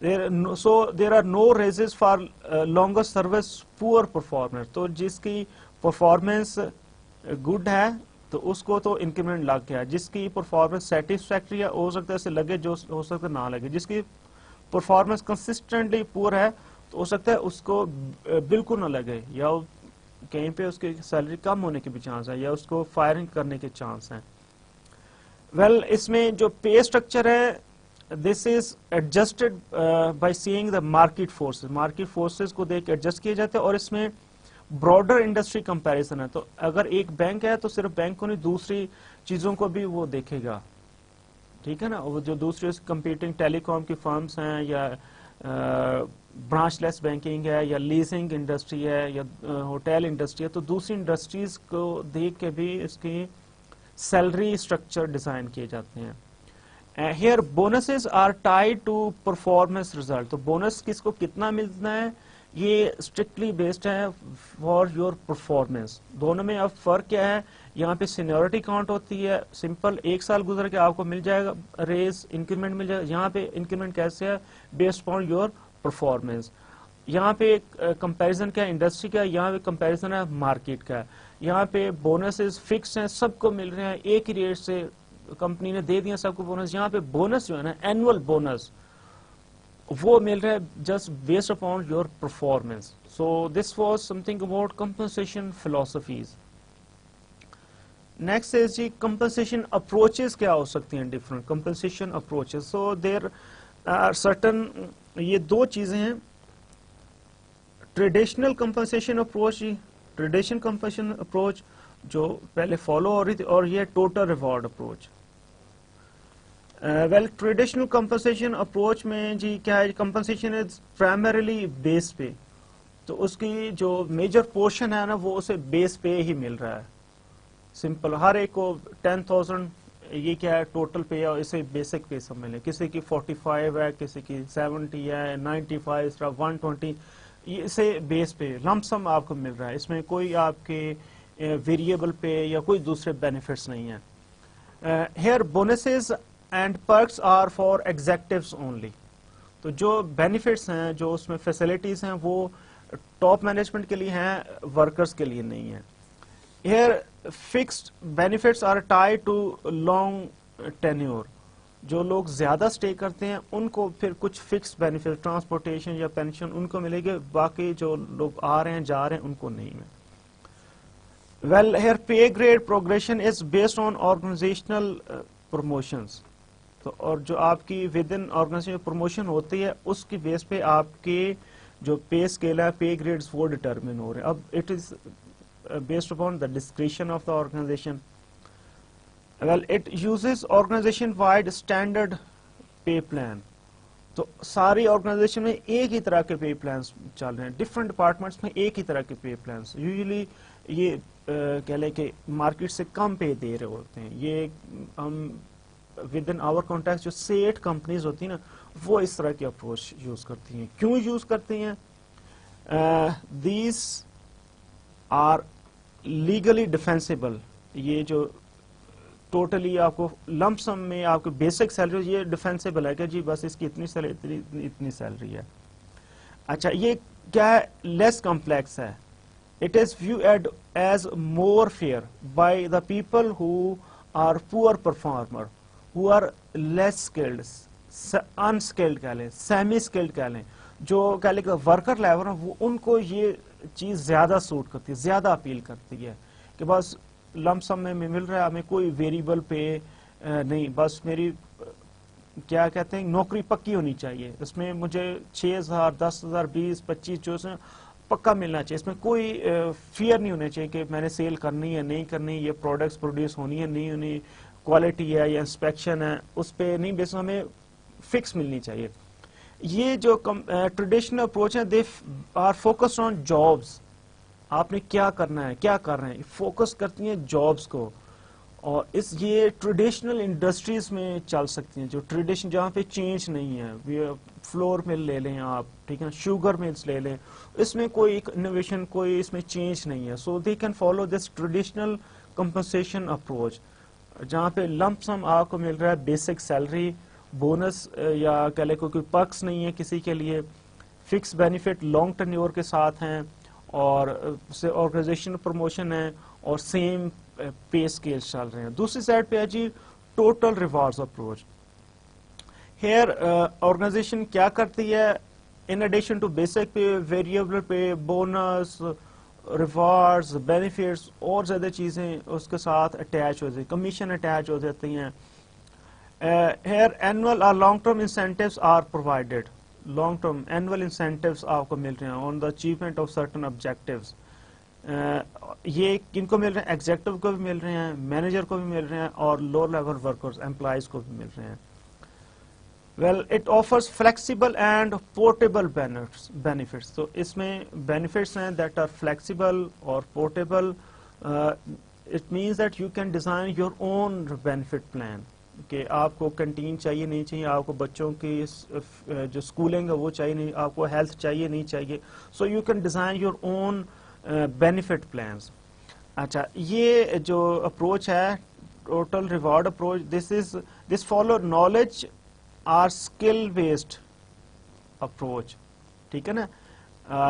There are no raises for longer service poor performance. तो जिसकी performance good है तो उसको तो इंक्रीमेंट लग गया, जिसकी परफॉर्मेंस सेटिस्फैक्ट्री है हो सकता है इसे लगे, जो हो सकता है ना लगे. जिसकी परफॉर्मेंस कंसिस्टेंटली पुअर है तो हो सकता है उसको बिल्कुल ना लगे, या कहीं पे उसकी सैलरी कम होने के भी चांस है, या उसको फायरिंग करने के चांस हैं. इसमें जो पे स्ट्रक्चर है, this is adjusted by seeing the market forces को देख के एडजस्ट किए जाते हैं. और इसमें ब्रॉडर इंडस्ट्री कंपैरिजन है, तो अगर एक बैंक है तो सिर्फ बैंक को नहीं, दूसरी चीजों को भी वो देखेगा, ठीक है ना. वो जो दूसरे कंपीटिंग टेलीकॉम की फर्म्स हैं, या ब्रांचलेस बैंकिंग है, या लीजिंग इंडस्ट्री है, या होटल इंडस्ट्री है, तो दूसरी इंडस्ट्रीज को देख के भी इसकी सैलरी स्ट्रक्चर डिजाइन किए जाते हैं. Here bonuses are tied to performance result. तो बोनस किसको कितना मिलना है ये स्ट्रिक्टली बेस्ड है फॉर योर परफॉर्मेंस. दोनों में अब फर्क क्या है, यहाँ पे सीनियोरिटी काउंट होती है, सिंपल एक साल गुजर के आपको मिल जाएगा रेज, इंक्रीमेंट मिल जाएगा. यहाँ पे इंक्रीमेंट कैसे है, बेस्ड अपॉन योर परफॉर्मेंस. यहाँ पे कंपैरिजन क्या है, इंडस्ट्री का, यहाँ पे कंपैरिजन है मार्केट का. यहाँ पे बोनसेस फिक्स हैं, सबको मिल रहे हैं एक ही रेट से, कंपनी ने दे दिया सबको बोनस. यहाँ पे बोनस जो है ना, एनुअल बोनस, वो मिल रहा है just based upon your performance. So this was something about compensation philosophies. Next is the compensation approaches क्या हो सकती हैं, different compensation approaches. So there are certain, ये दो चीजें हैं, traditional compensation approach, traditional compensation approach जो पहले फॉलो हो रही थी, और ये total reward approach. Traditional compensation approach में जी क्या है, कंपनसेशन इज प्राइमरीली बेस पे, तो उसकी जो मेजर पोर्शन है ना वो उसे बेस पे ही मिल रहा है. सिंपल, हर एक को 10,000 ये क्या है टोटल पे है, और इसे बेसिक पे सब मिले. किसी की 45 है, किसी की 70 है, 95, 120, ये इसे बेस पे लमसम आपको मिल रहा है. इसमें कोई आपके वेरिएबल पे या कोई दूसरे बेनिफिट्स नहीं है. Here bonuses and perks are for executives only. तो जो बेनिफिट्स हैं, जो उसमें फैसिलिटीज हैं, वो टॉप मैनेजमेंट के लिए हैं, वर्कर्स के लिए नहीं है. Here fixed benefits are tied to long tenure. जो लोग ज्यादा स्टे करते हैं उनको फिर कुछ फिक्स बेनिफिट, ट्रांसपोर्टेशन या पेंशन उनको मिलेगी, बाकी जो लोग आ रहे हैं जा रहे हैं उनको नहीं है. Here pay grade progression is based on organizational promotions. तो और जो आपकी विद इन ऑर्गेनाइजेशन प्रमोशन होती है उसकी बेस पे आपके जो पे स्केल है, पे ग्रेड्स वो डिटरमिन हो रहे हैं. अब it is based upon the description of the organization. It uses organization wide standard pay plan. तो सारी ऑर्गेनाइजेशन में एक ही तरह के पे प्लान चल रहे हैं, डिफरेंट डिपार्टमेंट्स में एक ही तरह के पे प्लान. यूजुअली ये कह लें कि मार्केट से कम पे दे रहे होते हैं. ये हम विद इन आवर कॉन्टेक्स्ट जो सेठ कंपनीज होती हैं ना, वो इस तरह की अप्रोच यूज करती हैं. क्यों यूज करती हैं? These are legally defensible. ये जो टोटली आपको लमसम में आपको बेसिक सैलरी ये डिफेंसिबल है कि जी बस इसकी इतनी सैलरी इतनी सैलरी है. अच्छा, ये क्या है, लेस कॉम्प्लेक्स है. it is viewed as more fair by the people who are poor performer, who are less skilled, unskilled कह लें, सेमी स्किल्ड कह लें, जो कह लें वर्कर लेवल है, वो उनको ये चीज़ ज़्यादा सूट करती है, ज़्यादा अपील करती है कि बस लमसम में मिल रहा है, हमें कोई वेरिएबल पे नहीं, बस मेरी क्या कहते हैं नौकरी पक्की होनी चाहिए, इसमें मुझे 6,000 10,000 20 25 जो है पक्का मिलना चाहिए, इसमें कोई फियर नहीं होना चाहिए कि मैंने सेल करनी है नहीं करनी, ये प्रोडक्ट्स प्रोड्यूस होनी है नहीं होनी, क्वालिटी है या इंस्पेक्शन है, उस पर नहीं बेस हमें फिक्स मिलनी चाहिए। ये जो ट्रेडिशनल अप्रोच है, they are focused on jobs, आपने क्या करना है, क्या कर रहे हैं, फोकस करती हैं जॉब्स को, और इस ये ट्रेडिशनल इंडस्ट्रीज में चल सकती हैं, जो ट्रेडिशन जहाँ पे चेंज नहीं है, फ्लोर मिल ले लें आप, ठीक है, शुगर मिल्स ले लें, इसमें कोई इनोवेशन, कोई इसमें चेंज नहीं है, so they can follow this traditional compensation approach, जहाँ पे लंप सम आपको मिल रहा है, बेसिक सैलरी, बोनस या कह ले कोई पर्क्स नहीं है किसी के लिए, फिक्स बेनिफिट लॉन्ग टर्न्योर के साथ हैं, और ऑर्गेनाइजेशन प्रमोशन है, और सेम पे स्केल्स चल रहे हैं। दूसरी साइड पे है जी total rewards approach. Here organisation क्या करती है, in addition to basic pay, variable pay, bonus, rewards, benefits और ज्यादा चीजें उसके साथ अटैच हो जाती, कमीशन अटैच हो जाती हैं। हेयर एनुअल और long term incentives are provided, long term annual incentives आपको मिल रहे हैं on the achievement of certain objectives. ये किनको मिल रहे हैं, एग्जेक्टिव को भी मिल रहे हैं, मैनेजर को भी मिल रहे हैं, और लोअर लेवल वर्कर्स एम्प्लॉइज को भी मिल रहे हैं। Well it offers flexible and portable benefits, तो इसमें बेनिफिट्स हैं दैट आर फ्लेक्सिबल और portable. It means that you can design your own benefit plan, कि आपको कैंटीन चाहिए नहीं चाहिए, आपको बच्चों की जो स्कूलिंग है वो चाहिए नहीं, आपको हेल्थ चाहिए नहीं चाहिए, so you can design your own benefit plans. अच्छा, ये जो अप्रोच है total reward approach, this follow knowledge or skill based approach, ठीक है ना,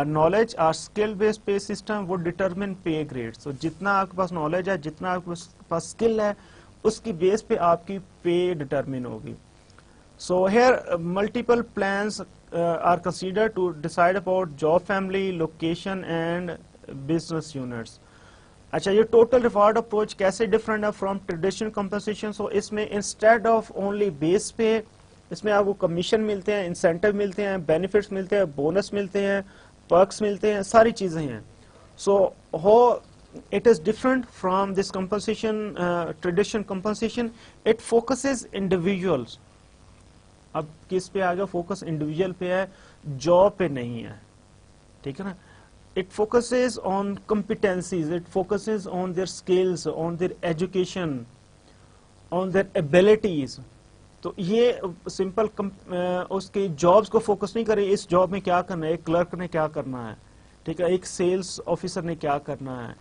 knowledge or skill based pay system वो डिटरमिन पे ग्रेड्स, तो जितना आपके पास नॉलेज है, जितना आपके पास स्किल है, उसकी बेस पे आपकी पे डिटरमिन होगी। So here multiple plans are consider to decide about job, family, location and business units. अच्छा, ये टोटल रिवॉर्ड अप्रोच कैसे डिफरेंट है फ्रॉम ट्रेडिशनल कंपनसेशन? सो इसमें इंस्टेड ऑफ ओनली बेस पे, इसमें आपको कमीशन मिलते हैं, इंसेंटिव मिलते हैं, बेनिफिट्स मिलते हैं, बोनस मिलते हैं, पर्क्स मिलते हैं, सारी चीजें हैं। सो हो it is different from this compensation, traditional compensation. It focuses individuals. अब किस पे आ गया फोकस? इंडिविजुअल पे है, जॉब पे नहीं है, ठीक है ना। It focuses on competencies, it focuses on their skills, on their education, on their abilities. तो ये सिंपल उसके जॉब्स को फोकस नहीं करे, इस जॉब में क्या करना है, एक क्लर्क ने क्या करना है, ठीक है, एक सेल्स ऑफिसर ने क्या करना है,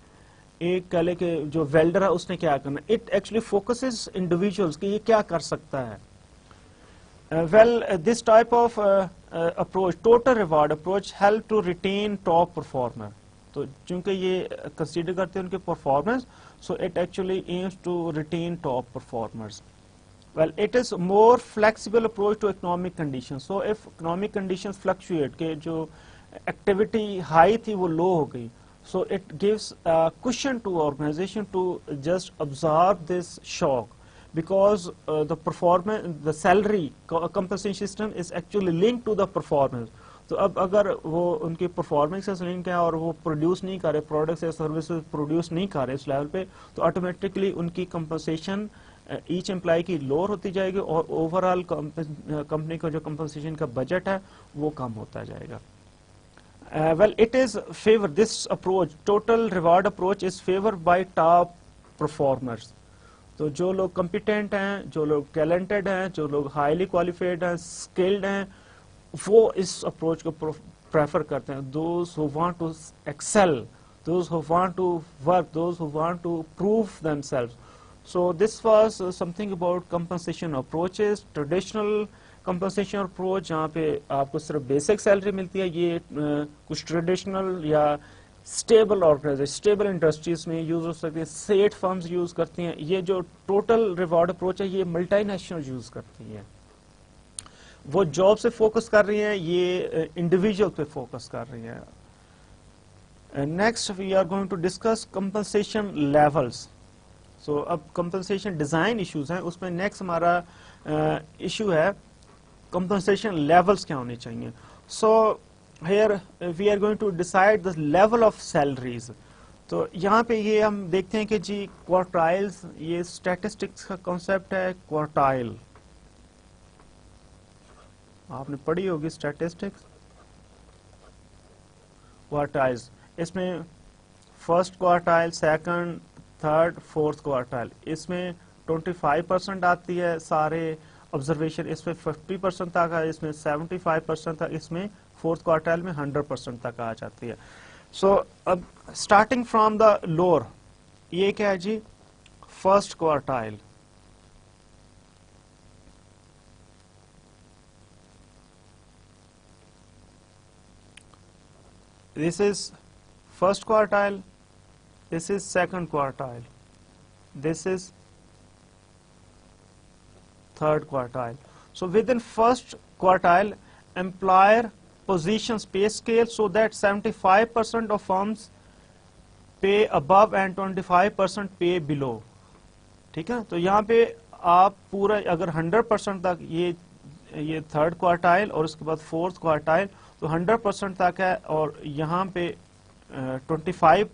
एक कह ले के जो वेल्डर है उसने क्या करना। इट एक्चुअली फोकसेस इंडिविजुअल्स कि ये क्या कर सकता है। Well this type of approach, total reward approach, help to retain top performer, तो चूंकि ये कंसीडर करते हैं उनके performance, so it actually aims to retain top performers. Well it is more flexible approach to economic condition. So if economic condition fluctuate, के जो activity high थी वो लो हो गई, so it gives a cushion to organization to just absorb this shock, because the performance, the salary compensation system is actually linked to the performance. तो अब अगर वो उनकी परफॉर्मेंस से लिंक है और वो प्रोड्यूस नहीं कर रहे, प्रोडक्ट्स या सर्विसेज प्रोड्यूस नहीं कर रहे इस लेवल पे, तो ऑटोमेटिकली उनकी कंपनसेशन ईच एम्प्लॉय की लोअर होती जाएगी, और ओवरऑल कंपनी का जो कंपनसेशन का बजट है वो कम होता जाएगा। Well, it is favor, this approach, total reward approach is favored by top performers. तो जो लोग competent हैं, जो लोग talented हैं, जो लोग highly qualified हैं, skilled हैं, वो इस approach को prefer करते हैं। Those who want to excel, those who want to work, those who want to prove themselves. So this was something about compensation approaches, traditional compensation approach, जहाँ पे आपको सिर्फ बेसिक सैलरी मिलती है, ये कुछ ट्रेडिशनल या स्टेबल ऑर्गेनाइजेशन, स्टेबल इंडस्ट्रीज में यूज हो सकती है, सेट फर्म्स यूज करती हैं। ये जो टोटल रिवॉर्ड अप्रोच है ये मल्टीनेशनल यूज करती है। वो जॉब से फोकस कर रही हैं, ये इंडिविजुअल पे फोकस कर रही हैं। Next we are going to discuss compensation levels. So अब कंपनसेशन डिजाइन इश्यूज हैं, उसमें नेक्स्ट हमारा इशू है कंपनसेशन लेवल्स क्या होने चाहिए। So here we are going to decide the level of salaries. तो यहाँ पे ये हम देखते हैं कि जी क्वार्टाइल्स, ये स्टैटिस्टिक्स का कॉन्सेप्ट है। क्वार्टाइल आपने पढ़ी होगी स्टैटिस्टिक्स। क्वार्टाइल्स, इसमें first quartile, second, third, fourth quartile, इसमें 25% आती है सारे ऑब्जर्वेशन, इसमें 50% तक है, इसमें 75% तक, इसमें फोर्थ क्वार्टाइल में 100% तक आ जाती है। सो अब स्टार्टिंग फ्रॉम द लोअर, ये क्या है जी, first quartile. This is first quartile, this is second quartile, this is third quartile. So within first quartile, employer positions pay scale so that 75% of firms pay above and 25% pay below. ठीक है, तो यहाँ पे आप पूरा अगर 100% तक ये थर्ड क्वार्टाइल और उसके बाद फोर्थ क्वार्टाइल तो 100% तक है, और यहाँ पे 25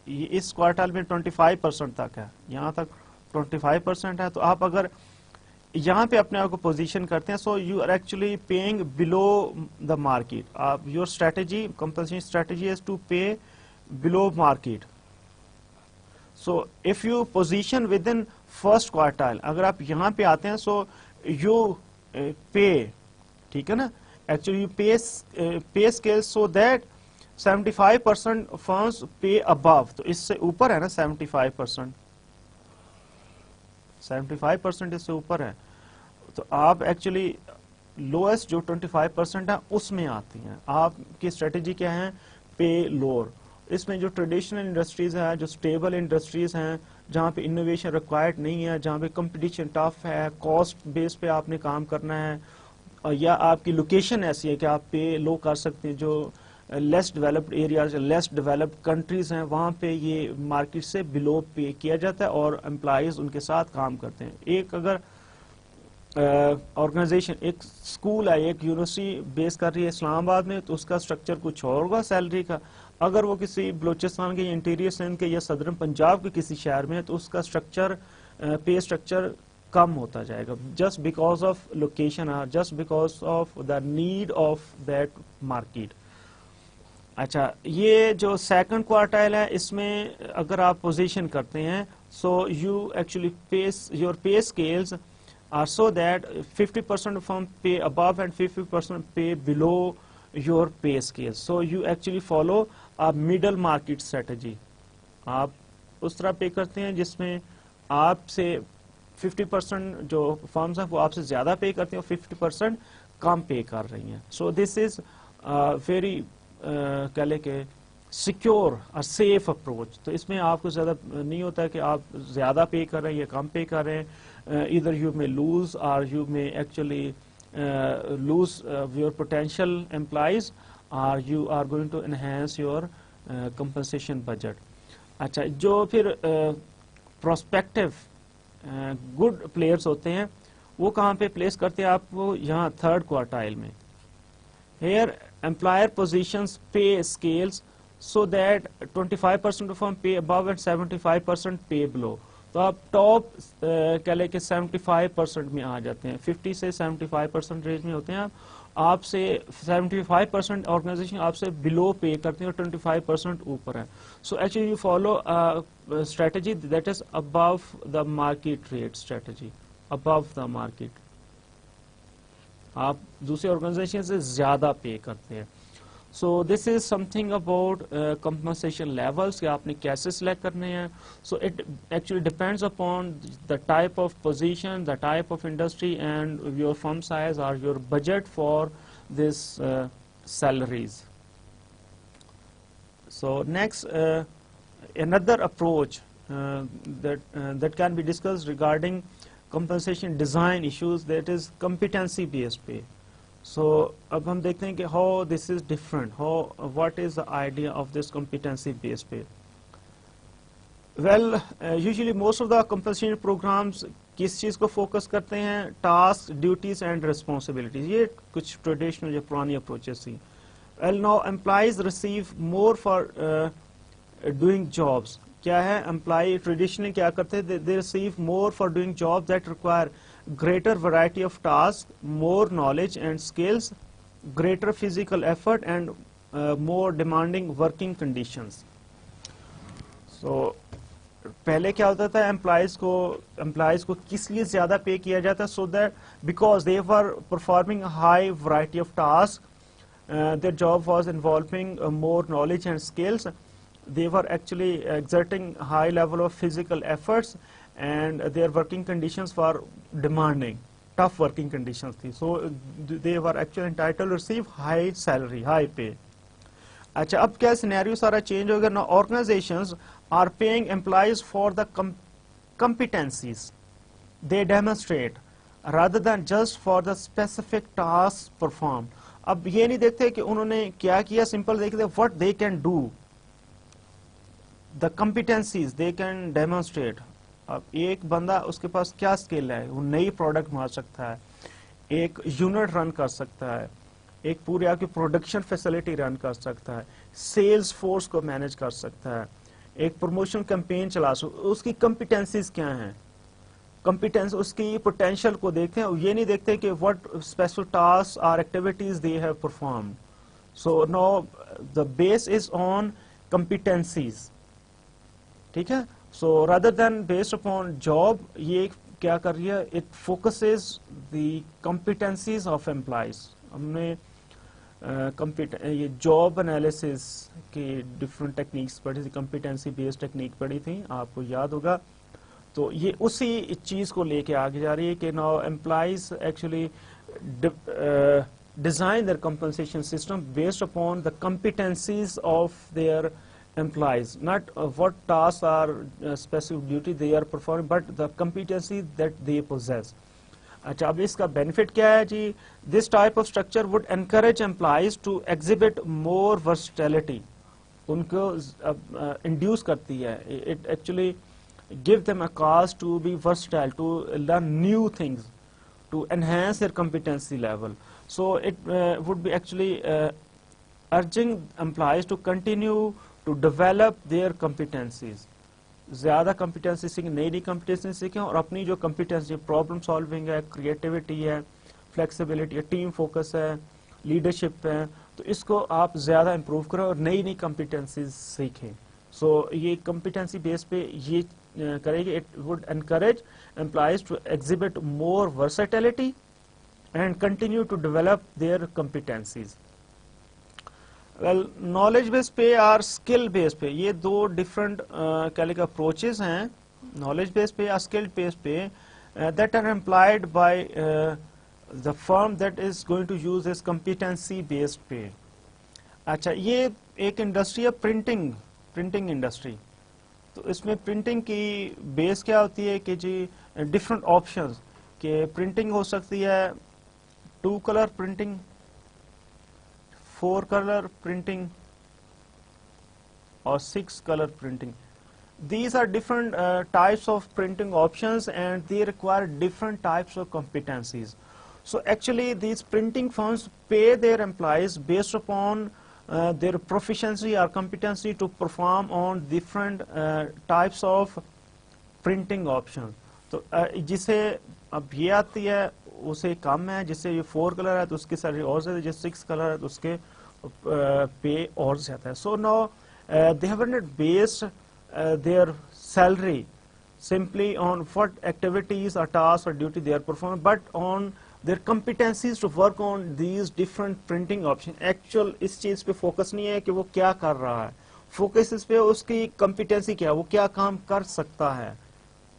इस क्वार्टाइल में 25% तक है, यहाँ तक 25% है। तो आप अगर यहाँ पे अपने आप को पोजीशन करते हैं, so you are actually paying below the market. आप your strategy, compensation strategy is to pay below market. So if you position within first quartile, अगर आप यहाँ पे आते हैं, सो यू पे, ठीक है ना, actually you pay scale so that 75% firms pay above, तो इससे ऊपर है ना 75%, 75% इससे ऊपर है, तो आप एक्चुअली लोएस्ट जो 25% है उसमें आती हैं। आपकी स्ट्रेटेजी क्या है, पे लोअर। इसमें जो ट्रेडिशनल इंडस्ट्रीज हैं, जो स्टेबल इंडस्ट्रीज हैं, जहाँ पे इनोवेशन रिक्वायर्ड नहीं है, जहाँ पे कंपटीशन टफ है, कॉस्ट बेस पे आपने काम करना है, या आपकी लोकेशन ऐसी है कि आप पे लो कर सकते हैं, जो less developed areas, less developed countries हैं, वहाँ पे ये मार्केट से बिलो पे किया जाता है और एम्प्लॉइज उनके साथ काम करते हैं। एक अगर ऑर्गेनाइजेशन, एक स्कूल है, एक यूनिवर्सिटी बेस कर रही है इस्लामाबाद में, तो उसका स्ट्रक्चर कुछ और होगा सैलरी का। अगर वो किसी बलूचिस्तान के, इंटीरियर सिंध के या सदरन पंजाब के किसी शहर में है, तो उसका स्ट्रक्चर, पे स्ट्रक्चर कम होता जाएगा, just because of location, just because of the need of that market. अच्छा, ये जो सेकंड क्वार्टाइल है, इसमें अगर आप पोजीशन करते हैं, so you actually pays, your pay scales are so that 50% firm pay above and 50% pay below your pay scale. So you actually follow a middle market strategy. आप उस तरह पे करते हैं जिसमें आपसे 50% जो फर्म्स हैं वो आपसे ज्यादा पे करती हैं और 50% कम पे कर रही हैं। सो दिस इज वेरी कह ले के सिक्योर और सेफ अप्रोच। तो इसमें आपको ज्यादा नहीं होता है कि आप ज्यादा पे कर रहे हैं या कम पे कर रहे हैं। इधर यू मे लूज और you may actually lose your potential employees, और you are going to enhance your compensation budget. अच्छा, जो फिर प्रोस्पेक्टिव गुड प्लेयर्स होते हैं, वो कहाँ पे प्लेस करते हैं आपको, यहाँ थर्ड क्वार्टाइल में। हेयर एम्प्लॉयर पोजीशंस पे scales so that 25% firm pay above and 75% पे बिलो। तो आप टॉप कह ले के 75% में आ जाते हैं, 50 से 75% रेंज में होते हैं आप। आपसे 75% ऑर्गेनाइजेशन आपसे बिलो पे करते हैं और 25% ऊपर है। So actually you follow strategy that is above the market rate strategy, above the market. आप दूसरे ऑर्गेनाइजेशन से ज्यादा पे करते हैं। So this is something about compensation levels कि आपने कैसे सिलेक्ट करने हैं। So it actually depends upon the type of position, the type of industry and your firm size और your budget for this salaries. So next, another approach that can be discussed regarding compensation design issues, that is competency based pay. So अब हम देखते हैं कि how this is different, what is the idea of this competency based pay. Well, usually most of the compensation programs किस चीज़ को focus करते हैं, task, duties and responsibilities, ये कुछ ट्रेडिशनल जो पुरानी अप्रोचेस थी. Well, now employees receive more for doing jobs. क्या है, एम्प्लॉय ट्रेडिशनली क्या करते थे, they receive more for doing job that require greater variety of tasks, more knowledge and skills, greater physical effort and more demanding working conditions. So पहले क्या होता था, employees को किस लिए ज्यादा पे किया जाता, so that because they were performing high variety of task, their job was involving more knowledge and skills. They were actually exerting high level of physical efforts, and their working conditions were demanding, tough working conditions थी. So they were actually entitled to receive high salary, high pay. अच्छा, अब क्या scenario सारा change हो गया. Now organizations are paying employees for the competencies they demonstrate rather than just for the specific tasks performed. अब ये नहीं देखते कि उन्होंने क्या किया, सिंपल देखते what they can do, the competencies they can demonstrate. अब एक बंदा, उसके पास क्या स्किल है, वो नई प्रोडक्ट बना सकता है, एक यूनिट रन कर सकता है, एक पूरी आपकी प्रोडक्शन फैसिलिटी रन कर सकता है, सेल्स फोर्स को मैनेज कर सकता है, एक प्रमोशन कैंपेन चला सकता है. उसकी कॉम्पिटेंसीज क्या हैं, कॉम्पिटेंस, उसकी पोटेंशियल को देखते हैं. ये नहीं देखते कि व्हाट स्पेशल टास्क और activities they have performed. So know the base is on competencies, ठीक है. So rather than based upon job, ये क्या कर रही है, it focuses the competencies of employees. हमने ये जॉब एनालिसिस की डिफरेंट टेक्निक्स पढ़ी थी, कॉम्पिटेंसी बेस्ड टेक्निक पढ़ी थी, आपको याद होगा. तो ये उसी चीज को लेके आगे जा रही है कि now employees actually design there compensation system based upon the competencies of their employees, not what tasks or specific duty they are performing, but the competency that they possess. अच्छा, अब इसका बेनिफिट क्या है जी, this type of structure would encourage employees to exhibit more versatility. उनको induce करती है, it actually give them a cause to be versatile, to learn new things, to enhance their competency level. So it would be actually urging employees to continue to develop their competencies. ज़्यादा competency सीखें, नई नई competency सीखें, और अपनी जो competency, problem solving है, creativity है, फ्लेक्सिबिलिटी है, टीम फोकस है, लीडरशिप है, तो इसको आप ज़्यादा इम्प्रूव करो और नई नई competencies सीखें. सो ये competency बेस पे ये करेगी. It would encourage employees to exhibit more versatility and continue to develop their competencies. Well, knowledge based pay और स्किल बेस्ड पे, ये दो डिफरेंट क्या लिखा अप्रोचेस हैं. नॉलेज बेस्ड पे या skill based pay that are employed by the firm that is going to use this competency based pay. अच्छा, ये एक इंडस्ट्री है प्रिंटिंग इंडस्ट्री. तो इसमें प्रिंटिंग की बेस क्या होती है कि जी डिफरेंट ऑप्शंस के प्रिंटिंग हो सकती है, 2 colour printing, 4 color printing or 6 color printing. These are different types of printing options, and they require different types of competencies. So actually these printing firms pay their employees based upon their proficiency or competency to perform on different types of printing options. तो जिसे अब ये आती है उसे कम है, जिससे ये 4 कलर है तो उसकी सैलरी और ज्यादा, जिससे 6 कलर है तो उसके पे और ज्यादा है. So now they have not based there salary simply on what activities or tasks or duty they are performing, but on their competencies to work on these different printing options. Actual इस चीज पे focus नहीं है कि वो क्या कर रहा है, फोकस इस पे उसकी competency क्या है, वो क्या काम कर सकता है,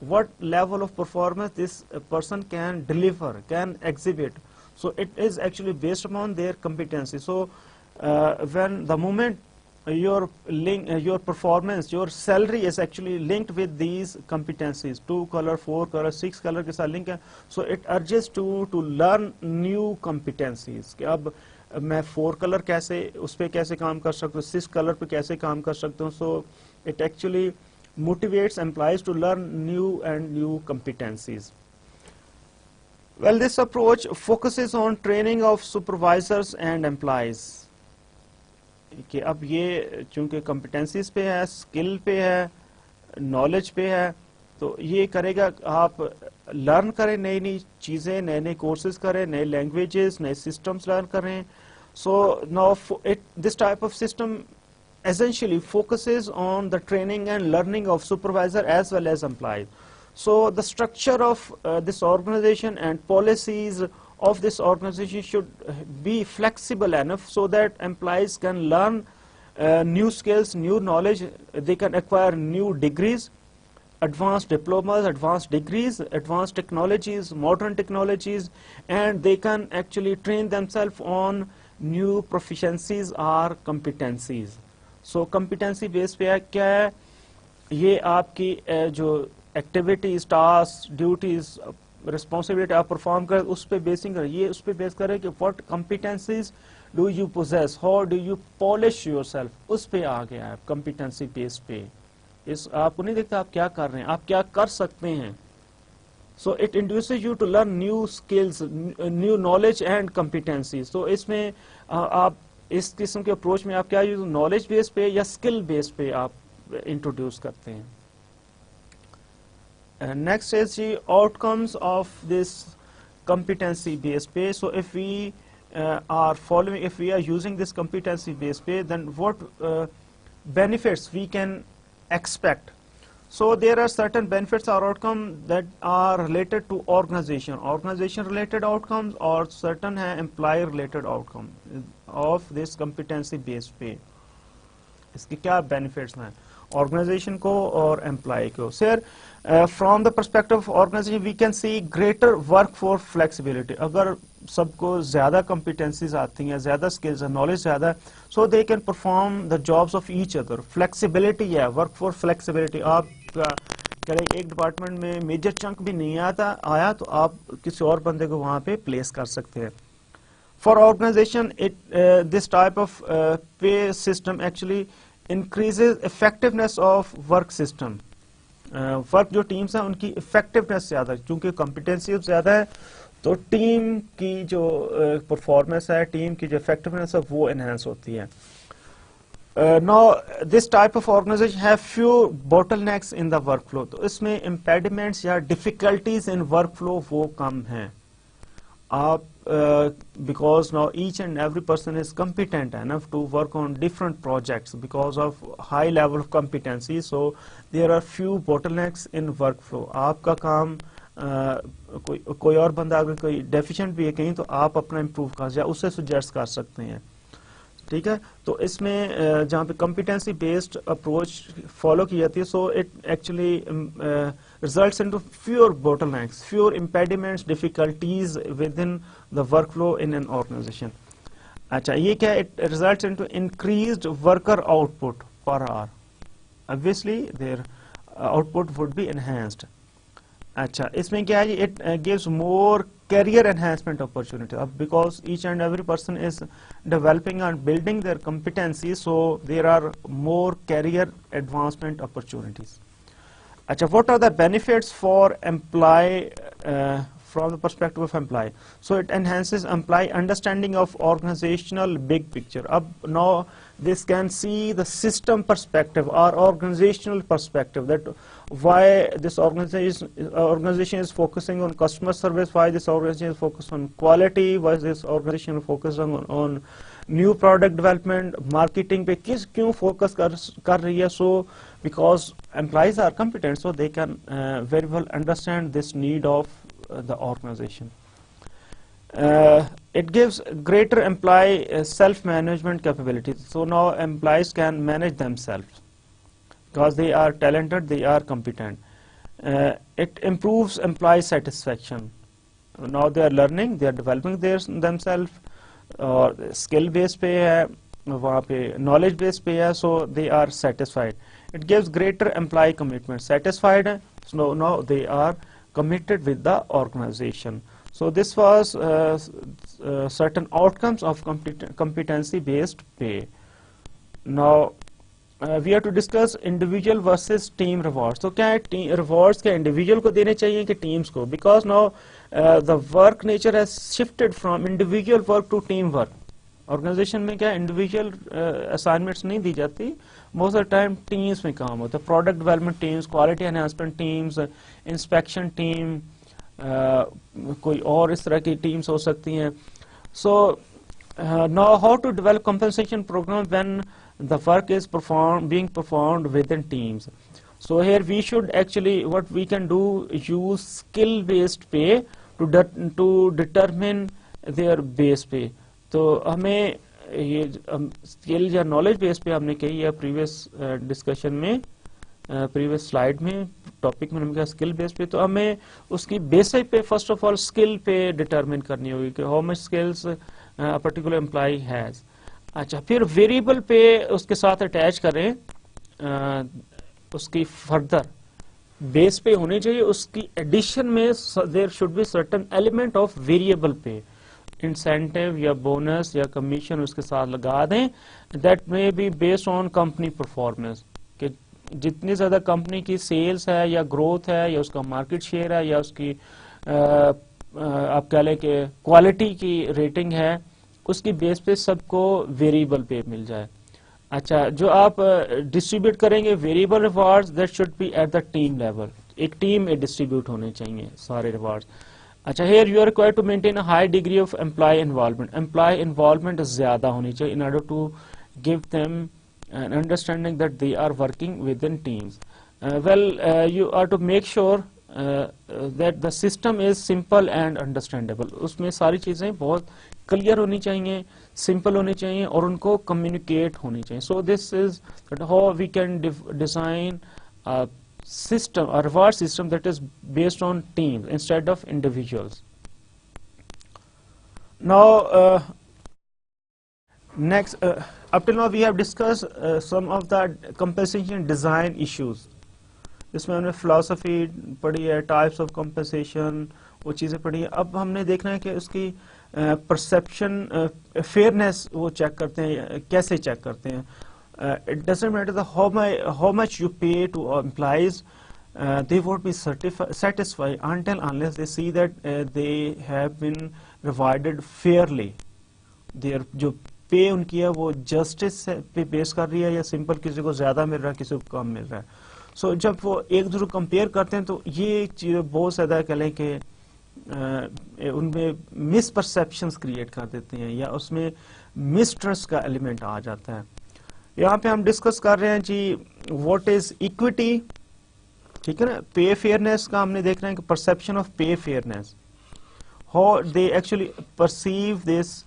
what level of performance this person can deliver, can exhibit. So it is actually based upon their competency. So when the moment your performance, your salary is actually linked with these competencies. 2 color, 4 color, 6 color के साथ link है. So it urges to learn new competencies. कि अब मैं 4 color कैसे उस पे कैसे काम कर सकता हूँ, 6 color पे कैसे काम कर सकता हूँ. So it actually motivates employees to learn new competencies. Well, this approach focuses on training of supervisors and employees. कि अब ये चूंकि competencies पे है, skill पे है, knowledge पे है, तो ये करेगा आप learn करें नई नई चीज़ें, नए नए courses करें, नए languages, नए systems learn करें. So now this type of system essentially focuses on the training and learning of supervisor as well as employees. So the structure of this organization and policies of this organization should be flexible enough so that employees can learn new skills, new knowledge. They can acquire new degrees, advanced diplomas, advanced degrees, advanced technologies, modern technologies, and they can actually train themselves on new proficiencies or competencies. So competency based पे क्या है, ये आपकी जो activities, tasks, duties, responsibility आप perform कर उस पे basing कर, ये उस पे base करे कि what competencies do you possess, how do you polish yourself, उस पे आ गया है competency base पे. इस आपको नहीं देखता आप क्या कर रहे हैं, आप क्या कर सकते हैं. So it induces you to learn new skills, new knowledge and competencies. So इसमें आप इस किस्म के अप्रोच में आप क्या नॉलेज बेस पे या स्किल बेस पे आप इंट्रोड्यूस करते हैं. Next is the outcomes of this competency based pay. So if we if we are using this competency based pay, then what benefits we can expect? So there are certain benefits or outcomes that are related to organization related outcomes, or certain employee related outcomes of this competency based pay. इसके क्या benefits हैं organization को और employee को. Sir, from the perspective of organization we can see greater workforce flexibility. अगर सबको ज़्यादा competencies आती हैं, ज़्यादा skills and knowledge ज़्यादा, so they can perform the jobs of each other. Flexibility है, workforce flexibility. आप करें एक डिपार्टमेंट में मेजर चंक भी नहीं आया तो आप किसी और बंदे को वहाँ पे प्लेस कर सकते हैं. For organization, this type of pay system actually increases effectiveness of work system. Work जो टीम्स हैं उनकी इफेक्टिवनेस ज़्यादा, क्योंकि कॉम्पिटेंसी ज़्यादा है तो टीम की जो परफॉर्मेंस है, टीम की जो इफेक्टिवनेस है वो एनहांस होती है. Now this type of organization have few bottlenecks in the workflow. तो इसमें impediments या difficulties in workflow वो कम हैं. आप because now each and every person is competent enough to work on different projects because of high level of competency, so there are few bottlenecks in workflow. आपका काम कोई और बंदा अगर कोई deficient भी है कहीं तो आप अपना improve कर या उससे suggest कर सकते हैं. ठीक है, तो इसमें जहाँ पे competency based approach follow की जाती है, so it actually results into fewer bottlenecks, fewer impediments, difficulties within the workflow in an organization. अच्छा, ये क्या? It results into increased worker output per hour. Obviously, their output would be enhanced. अच्छा, इसमें क्या है? It gives more career enhancement opportunity. Because each and every person is developing and building their competencies, so there are more career advancement opportunities. Achha, what are the benefits for employee from the perspective of employee? So it enhances employee understanding of organizational big picture. Now this can see the system perspective or organizational perspective, that why this organization is focusing on customer service, why this organization is focused on quality, why this organization is focused on new product development, marketing पे क्यों focus कर रही है. So because employees are competent, so they can very well understand this need of the organization. It gives greater employee self-management capabilities. So now employees can manage themselves because they are talented, they are competent. It improves employee satisfaction. Now they are learning, they are developing themselves, or skill based पे है, वहाँ पे knowledge base पे है, so they are satisfied. It gives greater employee commitment. Satisfied है, so now they are committed with the organization. So this was certain outcomes of competency based pay. Now we have to discuss individual versus team rewards. So क्या है rewards क्या individual को देने चाहिए कि teams को? Because now the work nature has shifted from individual work to team work. Organization में क्या individual assignments नहीं दी जाती, most of the time teams में काम होता है. Product development teams, quality enhancement teams, inspection team, कोई और इस तरह की teams हो सकती हैं. So now how to develop compensation program when the work is being performed within teams. So here we should actually, what we can do, use skill based pay to determine their base pay. तो हमें ये skill या knowledge base पे हमने कही है previous discussion में, previous slide में टॉपिक में हमने कहा स्किल बेस पे. तो हमें उसकी basic pay first of all skill pay determine करनी होगी कि how much skills particular employ has. अच्छा, फिर वेरिएबल पे उसके साथ अटैच करें, उसकी फर्दर बेस पे होनी चाहिए, उसकी एडिशन में there should be certain element of variable pay, incentive या बोनस या कमीशन उसके साथ लगा दें. That may be based on company performance, कि जितनी ज्यादा कंपनी की सेल्स है या ग्रोथ है या उसका मार्केट शेयर है या उसकी आप कह लें कि क्वालिटी की रेटिंग है, उसकी बेस पे सबको वेरिएबल पे मिल जाए. अच्छा, जो आप डिस्ट्रीब्यूट करेंगे variable rewards, that should be at the team level. एक टीम में डिस्ट्रीब्यूट होने चाहिए सारे रिवार्ड्स. अच्छा, here you are required to maintain a high degree of employee involvement. Employee involvement ज्यादा होनी चाहिए in order to give them an understanding that they are working within teams. You are to make sure that the system is simple and understandable. उसमें सारी चीजें बहुत clear होनी चाहिए, simple होनी चाहिए और उनको कम्युनिकेट होनी चाहिए. So this is how we can design a system, a reward system that is based on teams instead of individuals. Now next, up till now we have discussed some of the compensation design issues. इसमें हमने philosophy पढ़ी है, types of compensation, वो चीजें पढ़ी है. अब हमने देखना है कि उसकी perception fairness वो चेक करते हैं, कैसे चेक करते हैं. It doesn't matter how much you pay to employees, they won't be satisfied until unless they see that they have been rewarded fairly. Their जो पे उनकी है वो जस्टिस पे बेस कर रही है या सिंपल किसी को ज्यादा मिल रहा है किसी को कम मिल रहा है. सो जब वो एक दूसरे को कंपेयर करते हैं तो ये चीज बहुत ज्यादा कह लें कि उनमें मिसपरसेप्शंस क्रिएट कर देते हैं या उसमें मिसट्रस्ट का एलिमेंट आ जाता है. यहाँ पे हम डिस्कस कर रहे हैं जी व्हाट इज इक्विटी, ठीक है ना. पे फेयरनेस का हमने देखना है कि परसेप्शन ऑफ पे fairness, how they actually perceive this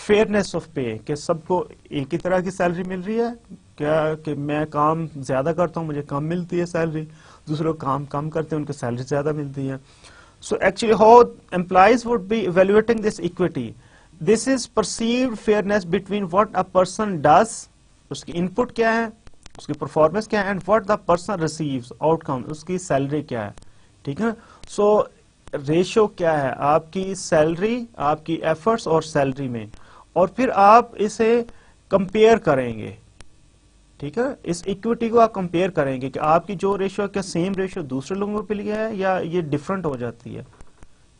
fairness of पे, कि सबको एक ही तरह की सैलरी मिल रही है क्या, कि मैं काम ज्यादा करता हूँ मुझे कम मिलती है सैलरी, दूसरे काम कम करते हैं उनको सैलरी ज्यादा मिलती है. So actually how employees would be evaluating this equity, this is perceived fairness between what a person does, उसकी इनपुट क्या है, उसकी परफॉर्मेंस क्या है, and what the person receives outcome, उसकी सैलरी क्या है. ठीक है. सो रेशियो क्या है आपकी सैलरी, आपकी एफर्ट्स और सैलरी में, और फिर आप इसे कंपेयर करेंगे. ठीक है, इस इक्विटी को आप कंपेयर करेंगे कि आपकी जो रेशियो क्या सेम रेशियो दूसरे लोगों के लिए है या ये डिफरेंट हो जाती है.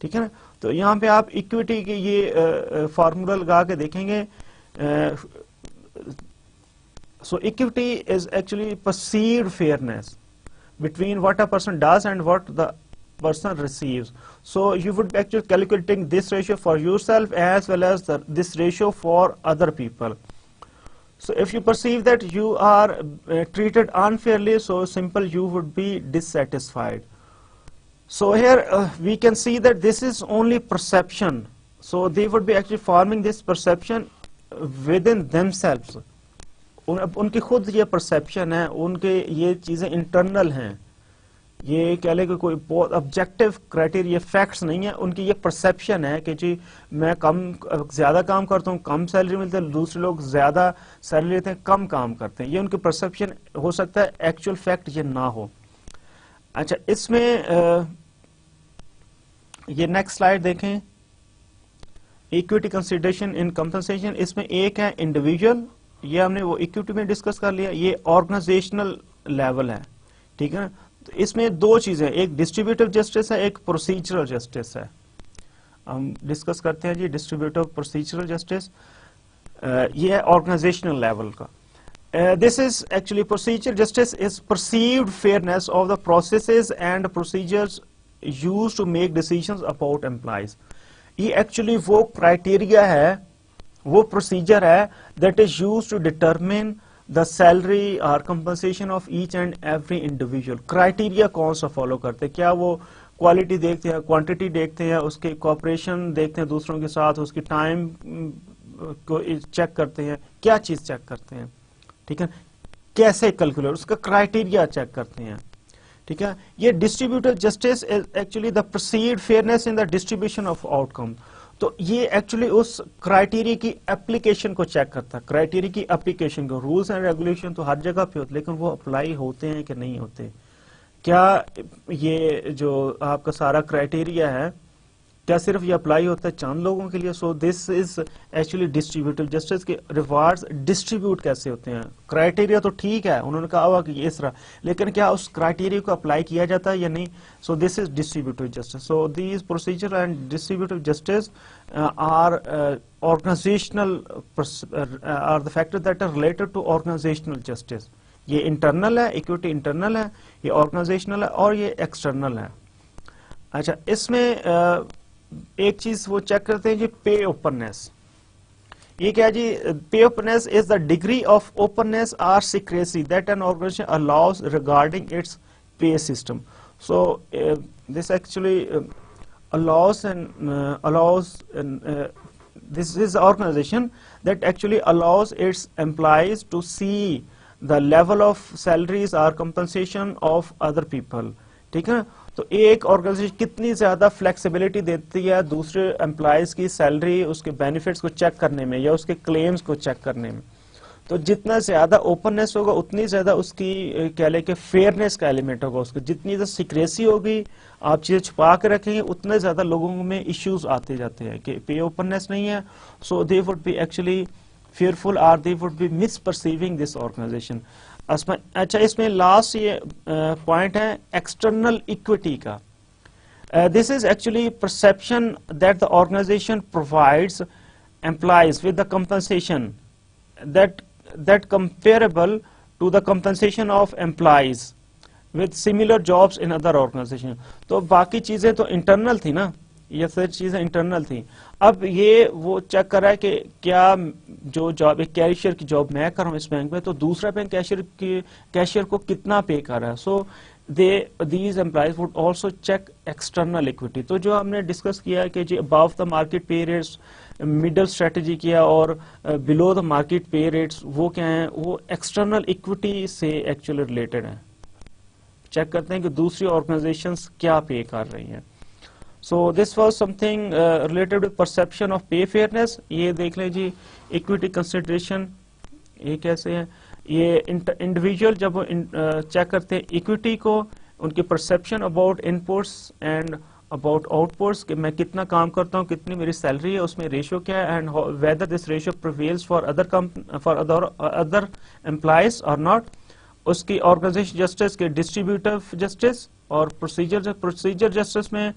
ठीक है ना. तो यहाँ पे आप इक्विटी के ये फॉर्मूला लगा के देखेंगे. So equity is actually perceived fairness between what a person does and what the person receives. So you would be actually calculating this ratio for yourself as well as this ratio for other people. So if you perceive that you are treated unfairly, so simple you would be dissatisfied. So here we can see that this is only perception. So they would be actually forming this perception within themselves. उनकी खुद ये perception है, उनके ये चीजें internal हैं ये कह ले कि कोई बहुत ऑब्जेक्टिव क्राइटेरिया फैक्ट्स नहीं है, उनकी ये परसेप्शन है कि जी मैं ज्यादा काम करता हूँ कम सैलरी मिलती है, दूसरे लोग ज्यादा सैलरी लेते हैं कम काम करते हैं, ये उनकी परसेप्शन हो सकता है, एक्चुअल फैक्ट ये ना हो। अच्छा, इसमें ये नेक्स्ट स्लाइड देखें, इक्विटी कंसिडरेशन इन कंपनसेशन। इसमें एक है इंडिविजुअल, ये हमने वो इक्विटी में डिस्कस कर लिया, ये ऑर्गेनाइजेशनल लेवल है, ठीक है ना। तो इसमें दो चीजें, एक डिस्ट्रीब्यूटिव जस्टिस है, एक प्रोसीजरल जस्टिस है। हम डिस्कस करते हैं जी डिस्ट्रीब्यूटिव प्रोसीजरल जस्टिस, ये है ऑर्गेनाइजेशनल लेवल का। This is actually procedure justice is perceived fairness of the processes and procedures used to make decisions about employees. ये actually वो criteria है, वो procedure है that is used to determine the salary or compensation of each and every individual. Criteria कौन सा follow करते हैं, क्या वो क्वालिटी देखते हैं, क्वांटिटी देखते हैं, उसके कॉपरेशन देखते हैं दूसरों के साथ, उसकी टाइम को चेक करते हैं, क्या चीज चेक करते हैं, ठीक है, कैसे कैलकुलेट, उसका क्राइटेरिया चेक करते हैं, ठीक है। ये distributive justice is actually the perceived fairness in the distribution of outcome. तो ये एक्चुअली उस क्राइटेरिया की एप्लीकेशन को चेक करता है, क्राइटेरिया की एप्लीकेशन को। रूल्स एंड रेगुलेशन तो हर जगह पे होते, लेकिन वो अप्लाई होते हैं कि नहीं होते, क्या ये जो आपका सारा क्राइटेरिया है क्या सिर्फ ये अप्लाई होता है चंद लोगों के लिए। सो this is actually distributive justice के रिवार्ड्स डिस्ट्रीब्यूट कैसे होते हैं। क्राइटेरिया तो ठीक है, उन्होंने कहा हुआ कि इस तरह, लेकिन क्या उस क्राइटेरिया को अप्लाई किया जाता है या नहीं। So this is distributive justice. So these procedure and distributive justice are organisational are the factor that are related to organisational justice. ये इंटरनल है, इक्विटी इंटरनल है, ये ऑर्गेनाइजेशनल है और ये एक्सटर्नल है। अच्छा, इसमें एक चीज वो चेक करते हैं जी पे ओपननेस। ये क्या जी, pay openness is the degree of openness or secrecy that an organisation allows regarding its pay system. So this actually allows this is organization that actually allows its employees to see the level of salaries or compensation of other people, ठीक है। तो एक organisation कितनी ज्यादा flexibility देती है दूसरे employees की सैलरी, उसके बेनिफिट्स को चेक करने में या उसके क्लेम्स को चेक करने में। तो जितना ज्यादा ओपननेस होगा उतनी ज्यादा उसकी कह ले कि फेयरनेस का एलिमेंट होगा उसको। जितनी ज्यादा सीक्रेसी होगी, आप चीजें छुपा के रखेंगे, उतने ज्यादा लोगों में इश्यूज आते जाते हैं कि पे ओपननेस नहीं है। So they would be actually fearful or they would be misperceiving this organization. अच्छा, इसमें लास्ट ये पॉइंट है एक्सटर्नल इक्विटी का। This is actually perception that the organisation provides employees with the compensation that comparable to the compensation of employees with similar jobs in other organization. तो बाकी चीजें तो internal थी ना, ये सारी चीजें इंटरनल थी। अब ये वो चेक कर रहा है कि क्या जो जॉब, एक कैशियर की जॉब मैं कर रहा हूँ इस बैंक में, तो दूसरा बैंक कैशियर को कितना पे कर रहा है। सो these employees would also check external equity. तो जो हमने डिस्कस किया कि जी above the market pay rates, middle strategy किया, और बिलो द मार्केट पे रेट्स वो क्या है, वो एक्सटर्नल इक्विटी से एक्चुअली रिलेटेड है। चेक करते हैं कि दूसरी ऑर्गेनाइजेशंस क्या पे कर रही हैं। So this was something related with perception of पे फेयरनेस। ये देख लें जी, इक्विटी कंसिडरेशन ये कैसे है। ये इंडिविजुअल जब चेक करते हैं इक्विटी को, उनकी perception about inputs and about outputs, कि मैं कितना काम करता हूँ, कितनी मेरी सैलरी है, उसमें रेशियो क्या है, and whether this ratio prevails for other employees और नॉट। उसकी ऑर्गेनाइजेशन जस्टिस के डिस्ट्रीब्यूटिव जस्टिस और प्रोसीजर जस्टिस में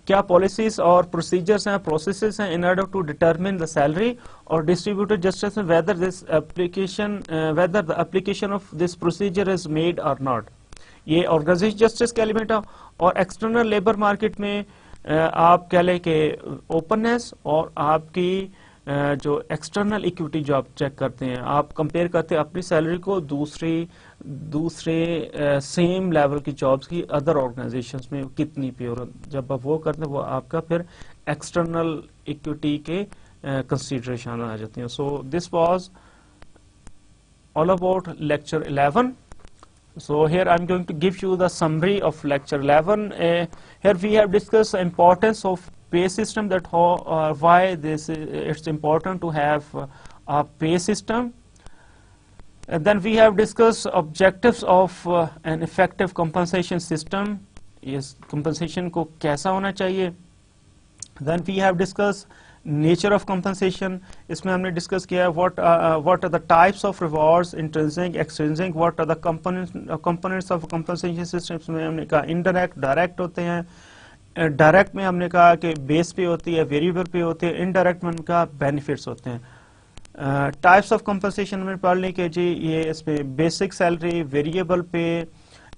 क्या पॉलिसीज और प्रोसीजर्स हैं, प्रोसेसेस हैं in order to determine the salary. और डिस्ट्रीब्यूटिव जस्टिस में whether the application of this procedure is made और नॉट। ये ऑर्गेनाइजेशन जस्टिस का एलिमेंट है। और एक्सटर्नल लेबर मार्केट में आप कह लें कि ओपननेस और आपकी जो एक्सटर्नल इक्विटी जो आप चेक करते हैं, आप कंपेयर करते हैं अपनी सैलरी को दूसरे सेम लेवल की जॉब्स की अदर ऑर्गेनाइजेशंस में कितनी पे, और जब आप वो करते हैं वो आपका फिर एक्सटर्नल इक्विटी के कंसीडरेशन आ जाती हैं। So this was all about lecture 11। So here I'm going to give you the summary of lecture 11. Here we have discussed the importance of pay system, that how why this it's important to have a pay system. And then we have discussed objectives of an effective compensation system. Yes, compensation को कैसा होना चाहिए. Then we have discussed nature of compensation. इसमें हमने discuss किया what are the types of rewards, intrinsic, extrinsic, what are the components of compensation system. इसमें हमने कहा indirect, direct होते हैं. डायरेक्ट में हमने कहा कि बेस पे होती है, वेरिएबल पे होती है. इनडायरेक्ट में उनका बेनिफिट्स होते हैं. टाइप्स ऑफ कंपनसेशन में पढ़ लें कि जी ये इसमें बेसिक सैलरी, वेरिएबल पे,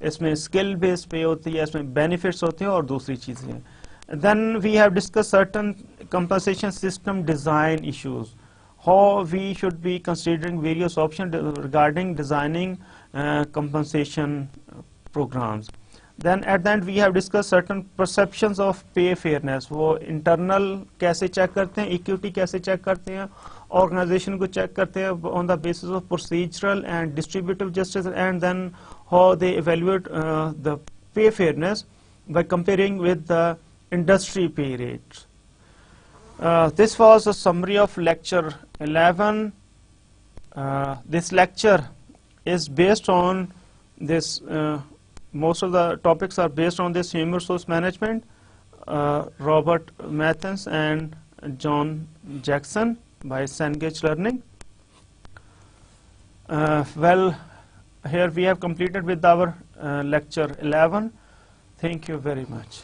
इसमें स्किल बेस पे होती है, इसमें बेनिफिट्स होते हैं और दूसरी चीजें. Then we have discuss certain compensation system design issues, how we should be considering various options regarding designing compensation programs. Then at the end we have discussed certain perceptions of pay fairness. वो internal कैसे check करते हैं, equity कैसे check करते हैं, organization को check करते हैं on the basis of procedural and distributive justice, and then how they evaluate the pay fairness by comparing with the industry pay rates. This was a summary of lecture 11. This lecture is based on this, most of the topics are based on this human resource management, Robert Mathens and John Jackson by Cengage Learning. Well, here we have completed with our lecture 11. Thank you very much.